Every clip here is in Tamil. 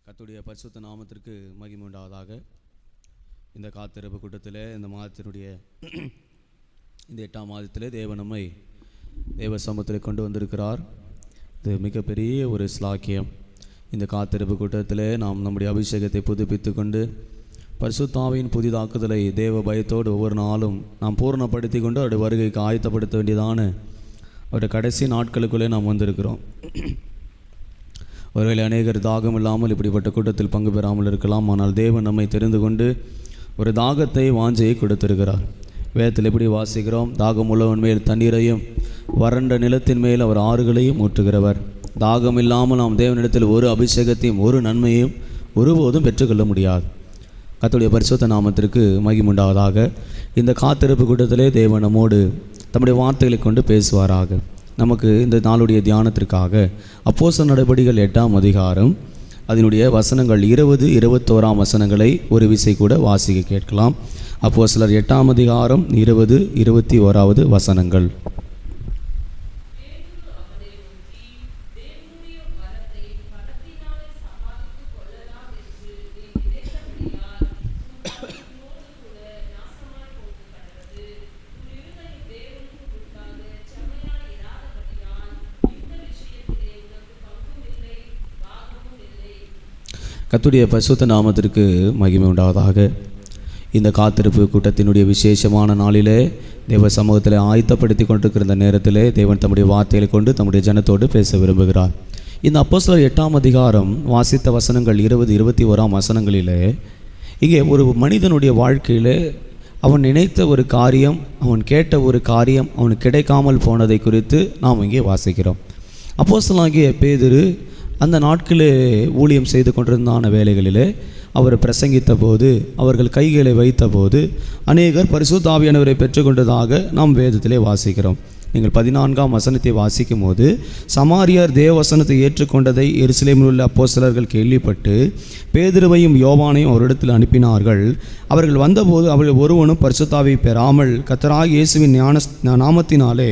கர்த்தருடைய பரிசுத்த நாமத்திற்கு மகிமை உண்டாவதாக. இந்த காத்திருப்பு கூட்டத்தில் இந்த மாதத்தினுடைய இந்த 8ஆம் மாதத்திலே தேவன் நம்மை தேவ சமூகத்தில் கொண்டு வந்திருக்கிறார். இது மிகப்பெரிய ஒரு ஸ்லாக்கியம். இந்த காத்திருப்பு கூட்டத்தில் நாம் நம்முடைய அபிஷேகத்தை புதுப்பித்து கொண்டு பரிசுத்த ஆவியின் புதிதாக்குதலை தேவ பயத்தோடு ஒவ்வொரு நாளும் நாம் பூரணப்படுத்தி கொண்டு அவருடைய வருகைக்கு ஆயத்தப்படுத்த வேண்டியதான அவருடைய கடைசி நாட்களுக்குள்ளே நாம் வந்திருக்கிறோம். ஒருவேளை அநேகர் தாகம் இல்லாமல் இப்படிப்பட்ட கூட்டத்தில் பங்கு பெறாமல் இருக்கலாம். ஆனால் தேவன் நம்மை தெரிந்து கொண்டு ஒரு தாகத்தை வாஞ்சையை கொடுத்திருக்கிறார். வேதத்தில் எப்படி வாசிக்கிறோம்? தாகம் உள்ளவன் மேல் தண்ணீரையும் வறண்ட நிலத்தின் மேல் அவர் ஆறுகளையும் ஊற்றுகிறவர். தாகம் இல்லாமல் நாம் தேவனிடத்தில் ஒரு அபிஷேகத்தையும் ஒரு நன்மையும் ஒருபோதும் பெற்றுக்கொள்ள முடியாது. கர்த்தருடைய பரிசுத்த நாமத்திற்கு மகிமை உண்டாவதாக. இந்த காத்திருப்பு கூட்டத்திலே தேவன் நம்மோடு தம்முடைய வார்த்தைகளை கொண்டு பேசுவாராக. நமக்கு இந்த நாளுடைய தியானத்திற்காக அப்போஸ்தலர் நடபடிகள் 8ஆம் அதிகாரம் அதனுடைய வசனங்கள் 20, 21 வசனங்களை ஒரு விசை கூட வாசிக்க கேட்கலாம். அப்போஸ்தலர் 8ஆம் அதிகாரம் 20, 21 வசனங்கள். கர்த்தருடைய பரிசுத்த நாமத்திற்கு மகிமை உண்டாவதாக. இந்த காத்திருப்பு கூட்டத்தினுடைய விசேஷமான நாளிலே தேவ சமூகத்தில் ஆயத்தப்படுத்தி கொண்டிருக்கிற இந்த நேரத்திலே தேவன் தம்முடைய வார்த்தைகளை கொண்டு தம்முடைய ஜனத்தோடு பேச விரும்புகிறார். இந்த அப்போஸ்தலர் 8ஆம் அதிகாரம் வாசித்த வசனங்கள் 20, 21 வசனங்களிலே இங்கே ஒரு மனிதனுடைய வாழ்க்கையில் அவன் நினைத்த ஒரு காரியம், அவன் கேட்ட ஒரு காரியம் அவனுக்கு கிடைக்காமல் போனதை குறித்து நாம் இங்கே வாசிக்கிறோம். அப்போஸ்தலனாகிய பேதுரு அந்த நாட்களே ஊழியம் செய்து கொண்டிருந்தான வேலைகளிலே அவர் பிரசங்கித்த போது, அவர்கள் கைகளை வைத்த போது அநேகர் பரிசுத்த ஆவியானவரை பெற்றுக்கொண்டதாக நாம் வேதத்திலே வாசிக்கிறோம். நீங்கள் 14ஆம் வசனத்தை வாசிக்கும் போது, சமாரியார் தேவ வசனத்தை ஏற்றுக்கொண்டதை எருசலேமில் உள்ள அப்போஸ்தலர்கள் கேள்விப்பட்டு பேதுருவையும் யோவானையும் அவரிடத்தில் அனுப்பினார்கள். அவர்கள் வந்தபோது அவர்கள் ஒருவனும் பரிசுத்த ஆவியை பெறாமல் கர்த்தராகிய இயேசுவின் நாமத்தினாலே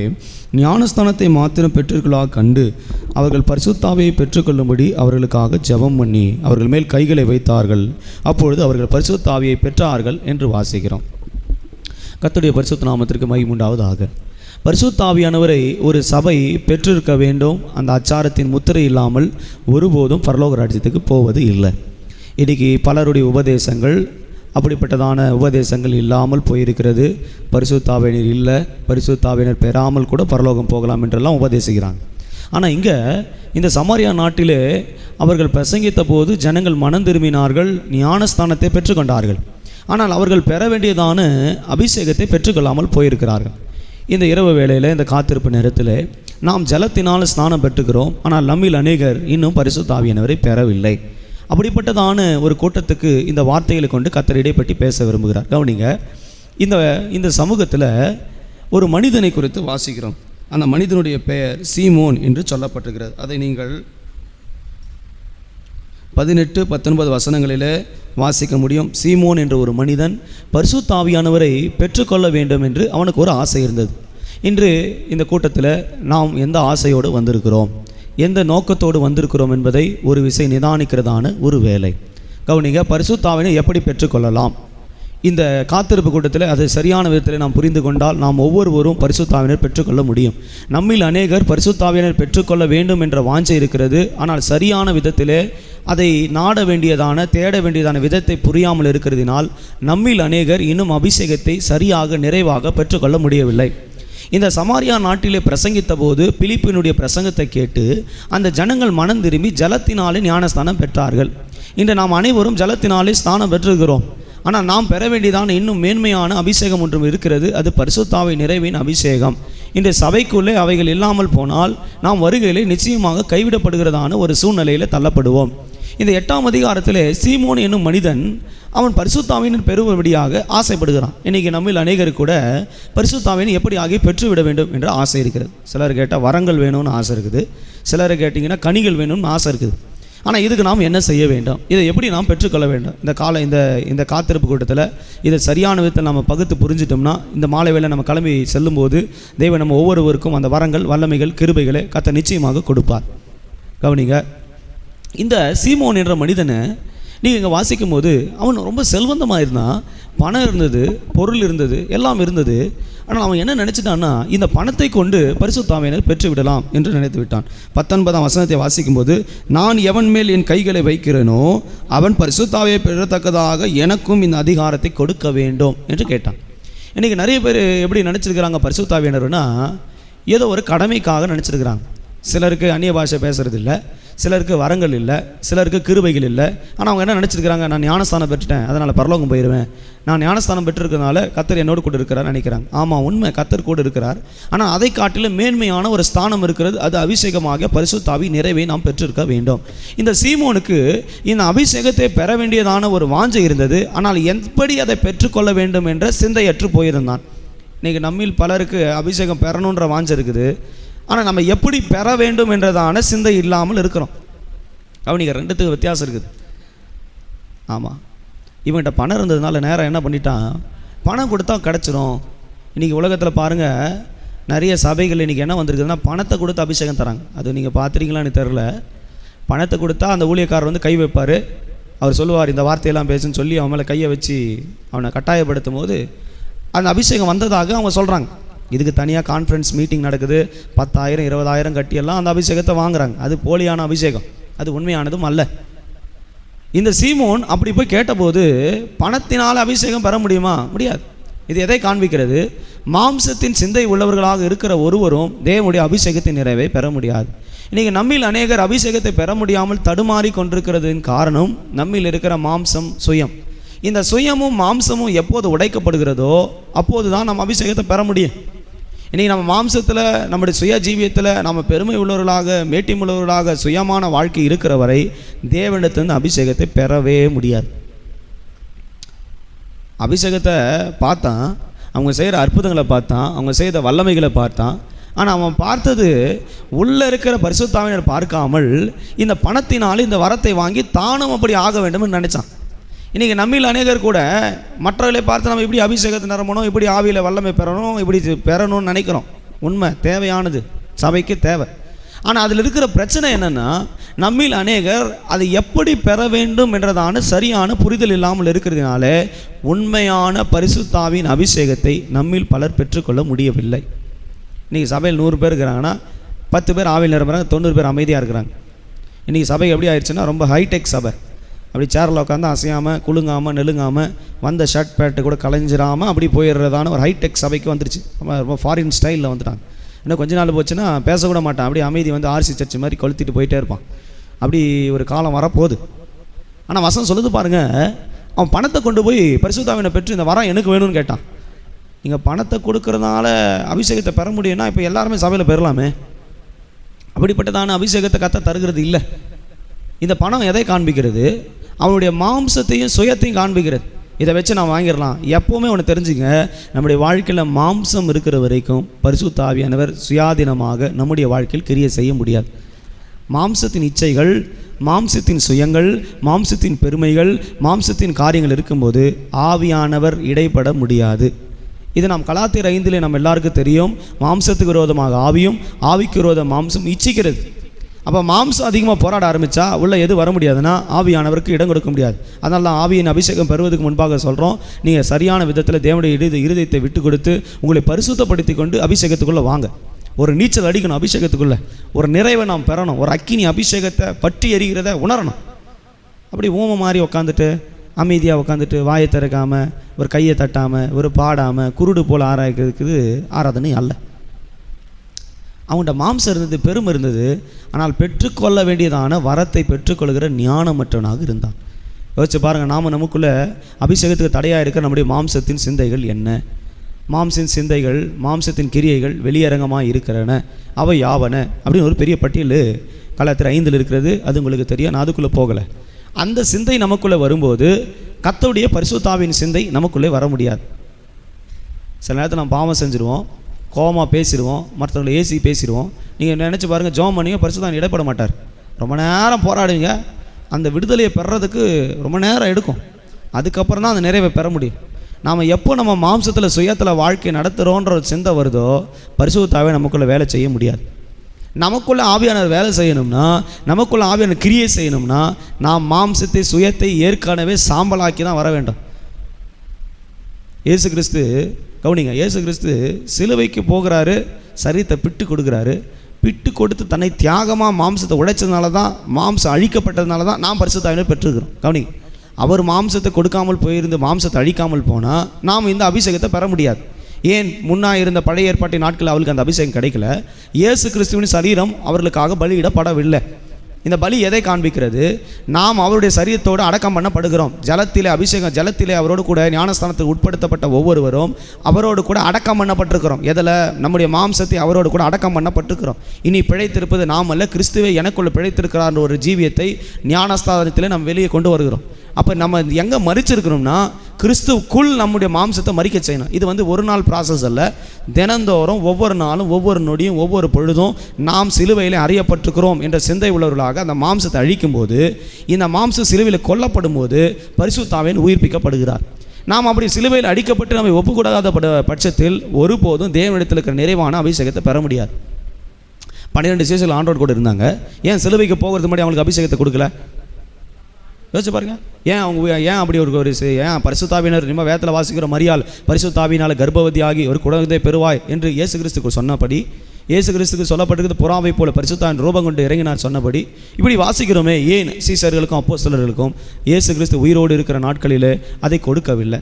ஞானஸ்தானத்தை மாத்திரம் பெற்றுக்கொள்ளாக கண்டு அவர்கள் பரிசுத்த ஆவியை பெற்றுக்கொள்ளும்படி அவர்களுக்காக ஜெபம் பண்ணி அவர்கள் மேல் கைகளை வைத்தார்கள். அப்பொழுது அவர்கள் பரிசுத்த ஆவியை பெற்றார்கள் என்று வாசிக்கிறோம். கர்த்தருடைய பரிசுத்த நாமத்திற்கு மகிமை உண்டாவதாக. பரிசுத்த ஆவியானவரை ஒரு சபை பெற்றிருக்க வேண்டும். அந்த அச்சாரத்தின் முத்திரை இல்லாமல் ஒருபோதும் பரலோக ராஜ்யத்துக்கு போவது இல்லை. இன்றைக்கி பலருடைய உபதேசங்கள் அப்படிப்பட்டதான உபதேசங்கள் இல்லாமல் போயிருக்கிறது. பரிசுத்த ஆவியானவர் இல்லை, பரிசுத்த ஆவியானவர் பெறாமல் கூட பரலோகம் போகலாம் என்றெல்லாம் உபதேசிக்கிறாங்க. ஆனால் இங்கே இந்த சமாரியா நாட்டிலே அவர்கள் பிரசங்கித்த போது ஜனங்கள் மனம் திரும்பினார்கள், ஞானஸ்தானத்தை பெற்றுக்கொண்டார்கள். ஆனால் அவர்கள் பெற வேண்டியதான அபிஷேகத்தை பெற்றுக்கொள்ளாமல் போயிருக்கிறார்கள். இந்த இரவு வேளையில், இந்த காத்திருப்பு நேரத்தில் நாம் ஜலத்தினால் ஸ்நானம் பெற்றுக்கிறோம். ஆனால் நம்மில் அநேகர் இன்னும் பரிசுத்த ஆவியானவரை பெறவில்லை. அப்படிப்பட்டதான ஒரு கூட்டத்துக்கு இந்த வார்த்தைகளை கொண்டு கர்த்தர் இடைப்பற்றி பேச விரும்புகிறார். கவனிங்க, இந்த சமூகத்தில் ஒரு மனிதனை குறித்து வாசிக்கிறோம். அந்த மனிதனுடைய பெயர் சீமோன் என்று சொல்லப்பட்டிருக்கிறது. அதை நீங்கள் 18, 19 வசனங்களில் வாசிக்க முடியும். சீமோன் என்ற ஒரு மனிதன் பரிசுத்த ஆவியானவரை பெற்றுக்கொள்ள வேண்டும் என்று அவனுக்கு ஒரு ஆசை இருந்தது. இன்று இந்த கூட்டத்தில் நாம் எந்த ஆசையோடு வந்திருக்கிறோம், எந்த நோக்கத்தோடு வந்திருக்கிறோம் என்பதை ஒரு விசை நிதானிக்கிறதான ஒரு வேலை. கவனிங்க, பரிசுத்த ஆவியானவரை எப்படி பெற்றுக்கொள்ளலாம்? இந்த காத்திருப்பு கூட்டத்தில் அதை சரியான விதத்தில் நாம் புரிந்து கொண்டால் நாம் ஒவ்வொருவரும் பரிசுத்த ஆவியானவரை பெற்றுக்கொள்ள முடியும். நம்மில் அநேகர் பரிசுத்த ஆவியானவரை பெற்றுக்கொள்ள வேண்டும் என்ற வாஞ்சை இருக்கிறது. ஆனால் சரியான விதத்திலே அதை நாட வேண்டியதான, தேட வேண்டியதான விதத்தை புரியாமல் இருக்கிறதினால் நம்மில் அநேகர் இன்னும் அபிஷேகத்தை சரியாக நிறைவாக பெற்றுக்கொள்ள முடியவில்லை. இந்த சமாரியா நாட்டிலே பிரசங்கித்த போது பிலிப்பினுடைய பிரசங்கத்தை கேட்டு அந்த ஜனங்கள் மனம் திரும்பி ஜலத்தினாலே ஞானஸ்தானம் பெற்றார்கள். இன்று நாம் அனைவரும் ஜலத்தினாலே ஸ்தானம் பெற்றிருக்கிறோம். ஆனால் நாம் பெற வேண்டியதான இன்னும் மேன்மையான அபிஷேகம் ஒன்றும் இருக்கிறது. அது பரிசுத்த ஆவி நிறைவின் அபிஷேகம். இந்த சபைக்குள்ளே அவைகள் இல்லாமல் போனால் நாம் வருகையிலே நிச்சயமாக கைவிடப்படுகிறதான ஒரு சூழ்நிலையில் தள்ளப்படுவோம். இந்த 8ஆம் அதிகாரத்தில் சீமோன் என்னும் மனிதன் அவன் பரிசுத்த ஆவியினர் பெறும்படியாக ஆசைப்படுகிறான். இன்றைக்கி நம்மில் அநேகருக்கு கூட பரிசுத்த ஆவியை எப்படி ஆகி பெற்றுவிட வேண்டும் என்ற ஆசை இருக்கிறது. சிலர் கேட்டால் வரங்கள் வேணும்னு ஆசை இருக்குது, சிலர் கேட்டிங்கன்னா கனிகள் வேணும்னு ஆசை இருக்குது. ஆனால் இதுக்கு நாம் என்ன செய்ய வேண்டும், இதை எப்படி நாம் பெற்றுக்கொள்ள வேண்டும்? இந்த காத்திருப்பு கூட்டத்தில் இதை சரியான விதத்தில் நம்ம பகுத்து புரிஞ்சிட்டோம்னா இந்த மாலை வேளை நம்ம கிளம்பி செல்லும்போது தேவன் நம்ம ஒவ்வொருவருக்கும் அந்த வரங்கள், வல்லமைகள், கிருபைகளை கர்த்தர் நிச்சயமாக கொடுப்பார். கவனிங்க, இந்த சீமோன் என்ற மனிதனை நீங்கள் இங்கே வாசிக்கும் போது அவன் ரொம்ப செல்வந்தமாக இருந்தான், பணம் இருந்தது, பொருள் இருந்தது, எல்லாம் இருந்தது. ஆனால் அவன் என்ன நினச்சிட்டான்னா, இந்த பணத்தை கொண்டு பரிசுத்த ஆவியானவரை பெற்று விடலாம் என்று நினைத்து விட்டான். 19ஆம் வசனத்தை வாசிக்கும்போது, நான் எவன் மேல் என் கைகளை வைக்கிறேனோ அவன் பரிசுத்த ஆவியை பெறத்தக்கதாக எனக்கும் இந்த அதிகாரத்தை கொடுக்க வேண்டும் என்று கேட்டான். இன்றைக்கி நிறைய பேர் எப்படி நினச்சிருக்கிறாங்க, பரிசுத்த ஆவியானவர்னா ஏதோ ஒரு கடமைக்காக நினச்சிருக்கிறாங்க. சிலருக்கு அந்நிய பாஷை பேசுகிறது இல்லை, சிலருக்கு வரங்கள் இல்லை, சிலருக்கு கிருபைகள் இல்லை. ஆனால் அவங்க என்ன நினச்சிருக்கிறாங்க, நான் ஞானஸ்தானம் பெற்றுட்டேன் அதனால் பரலோகம் போயிடுவேன், நான் ஞானஸ்தானம் பெற்றிருக்கிறதுனால கர்த்தர் என்னோடு கூட இருக்கிறார் நினைக்கிறாங்க. ஆமாம், உண்மை, கர்த்தர் கூட இருக்கிறார். ஆனால் அதை காட்டிலும் மேன்மையான ஒரு ஸ்தானம் இருக்கிறது, அது அபிஷேகமாக பரிசுத்த ஆவி நிறைவை நாம் பெற்றிருக்க வேண்டும். இந்த சீமோனுக்கு இந்த அபிஷேகத்தை பெற வேண்டியதான ஒரு வாஞ்சை இருந்தது. ஆனால் எப்படி அதை பெற்றுக்கொள்ள வேண்டும் என்ற சிந்தையற்று போயிருந்தான். இன்றைக்கி நம்மில் பலருக்கு அபிஷேகம் பெறணுன்ற வாஞ்சை இருக்குது, ஆனால் நம்ம எப்படி பெற வேண்டும் என்றதான சிந்தை இல்லாமல் இருக்கிறோம். அவனுக்கு ரெண்டுத்துக்கு வித்தியாசம் இருக்குது. ஆமாம், இவன்கிட்ட பணம் இருந்ததுனால நேரம் என்ன பண்ணிட்டான், பணம் கொடுத்தா கிடச்சிரும். இன்றைக்கி உலகத்தில் பாருங்கள், நிறைய சபைகள் இன்றைக்கி என்ன வந்திருக்குதுன்னா, பணத்தை கொடுத்து அபிஷேகம் தராங்க. அது நீங்கள் பார்த்துறீங்களான்னு தெரில. பணத்தை கொடுத்தா அந்த ஊழியக்காரர் வந்து கை வைப்பார், அவர் சொல்லுவார் இந்த வார்த்தையெல்லாம் பேசுன்னு சொல்லி அவன் மேலே கையை வச்சு அவனை கட்டாயப்படுத்தும் போது அந்த அபிஷேகம் வந்ததாக அவங்க சொல்கிறாங்க. இதுக்கு தனியாக கான்ஃபரன்ஸ் மீட்டிங் நடக்குது, 10,000 20,000 கட்டியெல்லாம் அந்த அபிஷேகத்தை வாங்குறாங்க. அது போலியான அபிஷேகம், அது உண்மையானதும் அல்ல. இந்த சீமோன் அப்படி போய் கேட்டபோது, பணத்தினால் அபிஷேகம் பெற முடியுமா? முடியாது. இது எதை காண்பிக்கிறது? மாம்சத்தின் சிந்தை உள்ளவர்களாக இருக்கிற ஒருவரும் தேவனுடைய அபிஷேகத்தின் நிறைவை பெற முடியாது. இன்றைக்கி நம்மில் அநேகர் அபிஷேகத்தை பெற முடியாமல் தடுமாறி கொண்டிருக்கிறதின் காரணம் நம்மில் இருக்கிற மாம்சம், சுயம். இந்த சுயமும் மாம்சமும் எப்போது உடைக்கப்படுகிறதோ அப்போது தான் நம்ம அபிஷேகத்தை பெற முடியும். இன்றைக்கி நம்ம மாம்சத்தில், நம்முடைய சுய ஜீவியத்தில் நம்ம பெருமை உள்ளவர்களாக, மேட்டிம் உள்ளவர்களாக சுயமான வாழ்க்கை இருக்கிற வரை தேவனிடத்திலிருந்து அபிஷேகத்தை பெறவே முடியாது. அபிஷேகத்தை பார்த்தான், அவங்க செய்கிற அற்புதங்களை பார்த்தான், அவங்க செய்த வல்லமைகளை பார்த்தான். ஆனால் அவன் பார்த்தது உள்ளே இருக்கிற பரிசுத்த ஆவியானவரை பார்க்காமல் இந்த பணத்தினால் இந்த வரத்தை வாங்கி தானும் அப்படி ஆக வேண்டும்னு நினச்சான். இன்றைக்கி நம்மில் அநேகர் கூட மற்றவர்களை பார்த்து நம்ம இப்படி அபிஷேகத்தை நிரம்பணும், இப்படி ஆவியில் வல்லமை பெறணும், இப்படி பெறணும்னு நினைக்கிறோம். உண்மை, தேவையானது, சபைக்கு தேவை. ஆனால் அதில் இருக்கிற பிரச்சனை என்னென்னா, நம்மில் அநேகர் அதை எப்படி பெற வேண்டும் என்றதான சரியான புரிதல் இல்லாமல் இருக்கிறதுனால உண்மையான பரிசுத்த ஆவியின் அபிஷேகத்தை நம்மில் பலர் பெற்றுக்கொள்ள முடியவில்லை. இன்றைக்கி சபையில் 100 பேர் இருக்கிறாங்கன்னா 10 பேர் ஆவியில் நிரம்புறாங்க, 90 பேர் அமைதியாக இருக்கிறாங்க. இன்றைக்கி சபை எப்படி ஆயிடுச்சுன்னா, ரொம்ப ஹைடெக் சபை. அப்படி சேரில் உட்காந்து அசையாமல், குலுங்காமல், நெலுங்காமல், வந்த ஷர்ட் பேண்ட்டு கூட கலைஞ்சிடாமல் அப்படி போயிடுறதான ஒரு ஹைடெக் சபைக்கு வந்துருச்சு. ரொம்ப ஃபாரின் ஸ்டைலில் வந்துட்டாங்க. இன்னும் கொஞ்ச நாள் போச்சுன்னா பேசக்கூட மாட்டான், அப்படி அமைதி வந்து ஆர்சி சர்ச் மாதிரி கொளுத்திட்டு போயிட்டே இருப்பான். அப்படி ஒரு காலம் வரப்போகுது. ஆனால் வசனம் சொல்லுது பாருங்கள், அவன் பணத்தை கொண்டு போய் பரிசுத்த ஆவியை பெற்று இந்த வரம் எனக்கு வேணும்னு கேட்டான். நீங்கள் பணத்தை கொடுக்கறதுனால அபிஷேகத்தை பெற முடியும்னா இப்போ எல்லாருமே சபையில் பெறலாமே. அப்படிப்பட்டதான அபிஷேகத்தை கர்த்தர் தருகிறது இல்லை. இந்த பணம் எதை காண்பிக்கிறது? அவனுடைய மாம்சத்தையும் சுயத்தையும் காண்பிக்கிறது. இதை வச்சு நான் வாங்கிடலாம். எப்போவுமே ஒன்று தெரிஞ்சுங்க, நம்முடைய வாழ்க்கையில் மாம்சம் இருக்கிற வரைக்கும் பரிசுத்த ஆவியானவர் சுயாதீனமாக நம்முடைய வாழ்க்கையில் கிரியை செய்ய முடியாது. மாம்சத்தின் இச்சைகள், மாம்சத்தின் சுயங்கள், மாம்சத்தின் பெருமைகள், மாம்சத்தின் காரியங்கள் இருக்கும்போது ஆவியானவர் இடைப்பட முடியாது. இது நாம் கலாத்தியர் 5 நம்ம எல்லாருக்கும் தெரியும். மாம்சத்துக்கு விரோதமாக ஆவியும், ஆவிக்கு விரோத மாம்சம் இச்சிக்கிறது. அப்போ மாம்சம் அதிகமாக போராட ஆரம்பித்தா உள்ளே எது வர முடியாதுன்னா ஆவியானவருக்கு இடம் கொடுக்க முடியாது. அதனால தான் ஆவியின் அபிஷேகம் பெறுவதற்கு முன்பாக சொல்கிறோம், நீங்கள் சரியான விதத்தில் தேவனுடைய இருதயத்தை விட்டு கொடுத்து உங்களை பரிசுத்தப்படுத்தி கொண்டு அபிஷேகத்துக்குள்ளே வாங்க. ஒரு நீச்சல் அடிக்கணும் அபிஷேகத்துக்குள்ளே. ஒரு நிறைவை நாம் பெறணும். ஒரு அக்கினி அபிஷேகத்தை பற்றி எறிகிறத உணரணும். அப்படி ஊமை மாதிரி உட்காந்துட்டு, அமைதியாக உட்காந்துட்டு, வாயை திறக்காமல், ஒரு கையை தட்டாமல், ஒரு பாடாமல், குருடு போல் ஆராய்க்கிறதுக்கு ஆராதனை அல்ல. அவங்கள்ட்ட மாம்சம் இருந்தது, பெருமை இருந்தது. ஆனால் பெற்றுக்கொள்ள வேண்டியதான வரத்தை பெற்றுக்கொள்கிற ஞானமற்றவனாக இருந்தான். யோசிச்சு பாருங்கள், நாம் நமக்குள்ளே அபிஷேகத்துக்கு தடையாக இருக்கிற நம்முடைய மாம்சத்தின் சிந்தைகள் என்ன? மாம்சத்தின் சிந்தைகள், மாம்சத்தின் கிரியைகள் வெளியரங்கமாக இருக்கிறன. அவை யாவன அப்படின்னு ஒரு பெரிய பட்டியல் கலாத்தியர் 5 இருக்கிறது. அது உங்களுக்கு தெரியும், நான் அதுக்குள்ளே போகலை. அந்த சிந்தை நமக்குள்ளே வரும்போது கர்த்தருடைய பரிசுத்த ஆவியின் சிந்தை நமக்குள்ளே வர முடியாது. சில நேரத்தில் நம்ம பாவம் செஞ்சுருவோம், கோபமாக பேசிடுவோம், மற்றவங்களை ஏசி பேசிடுவோம். நீங்கள் நினச்சி பாருங்கள், ஜெபம் பண்ணிங்க பரிசுத்த ஆவி இடைப்பட மாட்டார். ரொம்ப நேரம் போராடுவீங்க, அந்த விடுதலையை பெறறதுக்கு ரொம்ப நேரம் எடுக்கும். அதுக்கப்புறம் தான் அந்த நிறைவை பெற முடியும். நாம் எப்போ நம்ம மாம்சத்தில் சுயத்தில் வாழ்க்கை நடத்துகிறோன்ற ஒரு சிந்தை வருதோ பரிசுத்த ஆவி நமக்குள்ளே வேலை செய்ய முடியாது. நமக்குள்ள ஆவியானவர் வேலை செய்யணும்னா, நமக்குள்ள ஆவியானவர் கிரியை செய்யணும்னா, நாம் மாம்சத்தை சுயத்தை ஏற்கனவே சாம்பலாக்கி தான் வர வேண்டும். இயேசு கிறிஸ்து கவனிங்க, இயேசு கிறிஸ்து சிலுவைக்கு போகிறாரு, சரீரத்தை பிட்டு கொடுக்குறாரு. பிட்டு கொடுத்து தன்னை தியாகமாக மாம்சத்தை உடைச்சதுனால தான், மாம்சம் அழிக்கப்பட்டதுனால தான் நாம் பரிசுத்த ஆவியை பெற்றிருக்கிறோம். கவனிங்க, அவர் மாம்சத்தை கொடுக்காமல் போயிருந்து மாம்சத்தை அழிக்காமல் போனால் நாம் இந்த அபிஷேகத்தை பெற முடியாது. ஏன்? முன்னா இருந்த பழைய ஏற்பாட்டின் நாட்களில் அவளுக்கு அந்த அபிஷேகம் கிடைக்கல. இயேசு கிறிஸ்துவின் சரீரம் அவர்களுக்காக பலியிடப்படவில்லை. இந்த பலி எதை காண்பிக்கிறது? நாம் அவருடைய சரீரத்தோடு அடக்கம் பண்ணப்படுகிறோம். ஜலத்திலே அபிஷேகம், ஜலத்திலே அவரோடு கூட ஞானஸ்தானத்துக்கு உட்படுத்தப்பட்ட ஒவ்வொருவரும் அவரோடு கூட அடக்கம் பண்ணப்பட்டிருக்கிறோம். எதில்? நம்முடைய மாம்சத்தை அவரோடு கூட அடக்கம் பண்ணப்பட்டிருக்கிறோம். இனி பிழைத்திருப்பது நாம் அல்ல, கிறிஸ்துவை எனக்குள்ள பிழைத்திருக்கிறார் ஒரு ஜீவியத்தை ஞானஸ்தானத்திலே நம்ம வெளியே கொண்டு வருகிறோம். அப்போ நம்ம எங்கே மறிச்சிருக்கணும்னா, கிறிஸ்துவுக்குள் நம்முடைய மாம்சத்தை மறிக்க செய்யணும். இது ஒரு நாள் ப்ராசஸ் அல்ல. தினந்தோறும் ஒவ்வொரு நாளும் ஒவ்வொரு நொடியும் ஒவ்வொரு பொழுதும் நாம் சிலுவையில் அறியப்பட்டிருக்கிறோம் என்ற சிந்தை உள்ளவர்களாக அந்த மாம்சத்தை அழிக்கும்போது, இந்த மாம்சம் சிலுவையில் கொல்லப்படும் போது பரிசுத்த ஆவியானவர் உயிர்ப்பிக்கப்படுகிறார். நாம் அப்படி சிலுவையில் அடிக்கப்பட்டு நம்ம ஒப்புக்கூடாத பட்சத்தில் ஒருபோதும் தேவனிடத்தில் இருக்கிற நிறைவான அபிஷேகத்தை பெற முடியாது. 12 சீசர்கள் ஆண்டோடு கூட இருந்தாங்க. ஏன் சிலுவைக்கு போகிறது முன்னாடி அவங்களுக்கு அபிஷேகத்தை கொடுக்கல? யோசிச்சு பாருங்க. ஏன் அப்படி ஒரு ஏன் பரிசுத்த ஆவியானவர் நம்ம வேதத்தில் வாசிக்கிற மரியாள் பரிசுத்த ஆவியினால் கர்ப்பவதி ஆகி ஒரு குழந்தை பெறுவாய் என்று இயேசு கிறிஸ்துக்கு சொன்னபடி, இயேசு கிறிஸ்துக்கு சொல்லப்பட்டிருக்கிறது புறாவை போல பரிசுத்த ஆவியின் ரூபம் கொண்டு இறங்கினார் சொன்னபடி இப்படி வாசிக்கிறோமே. ஏன் சீசர்களுக்கும் அப்போஸ்தலர்களுக்கும் இயேசு கிறிஸ்து உயிரோடு இருக்கிற நாட்களிலே அதை கொடுக்கவில்லை?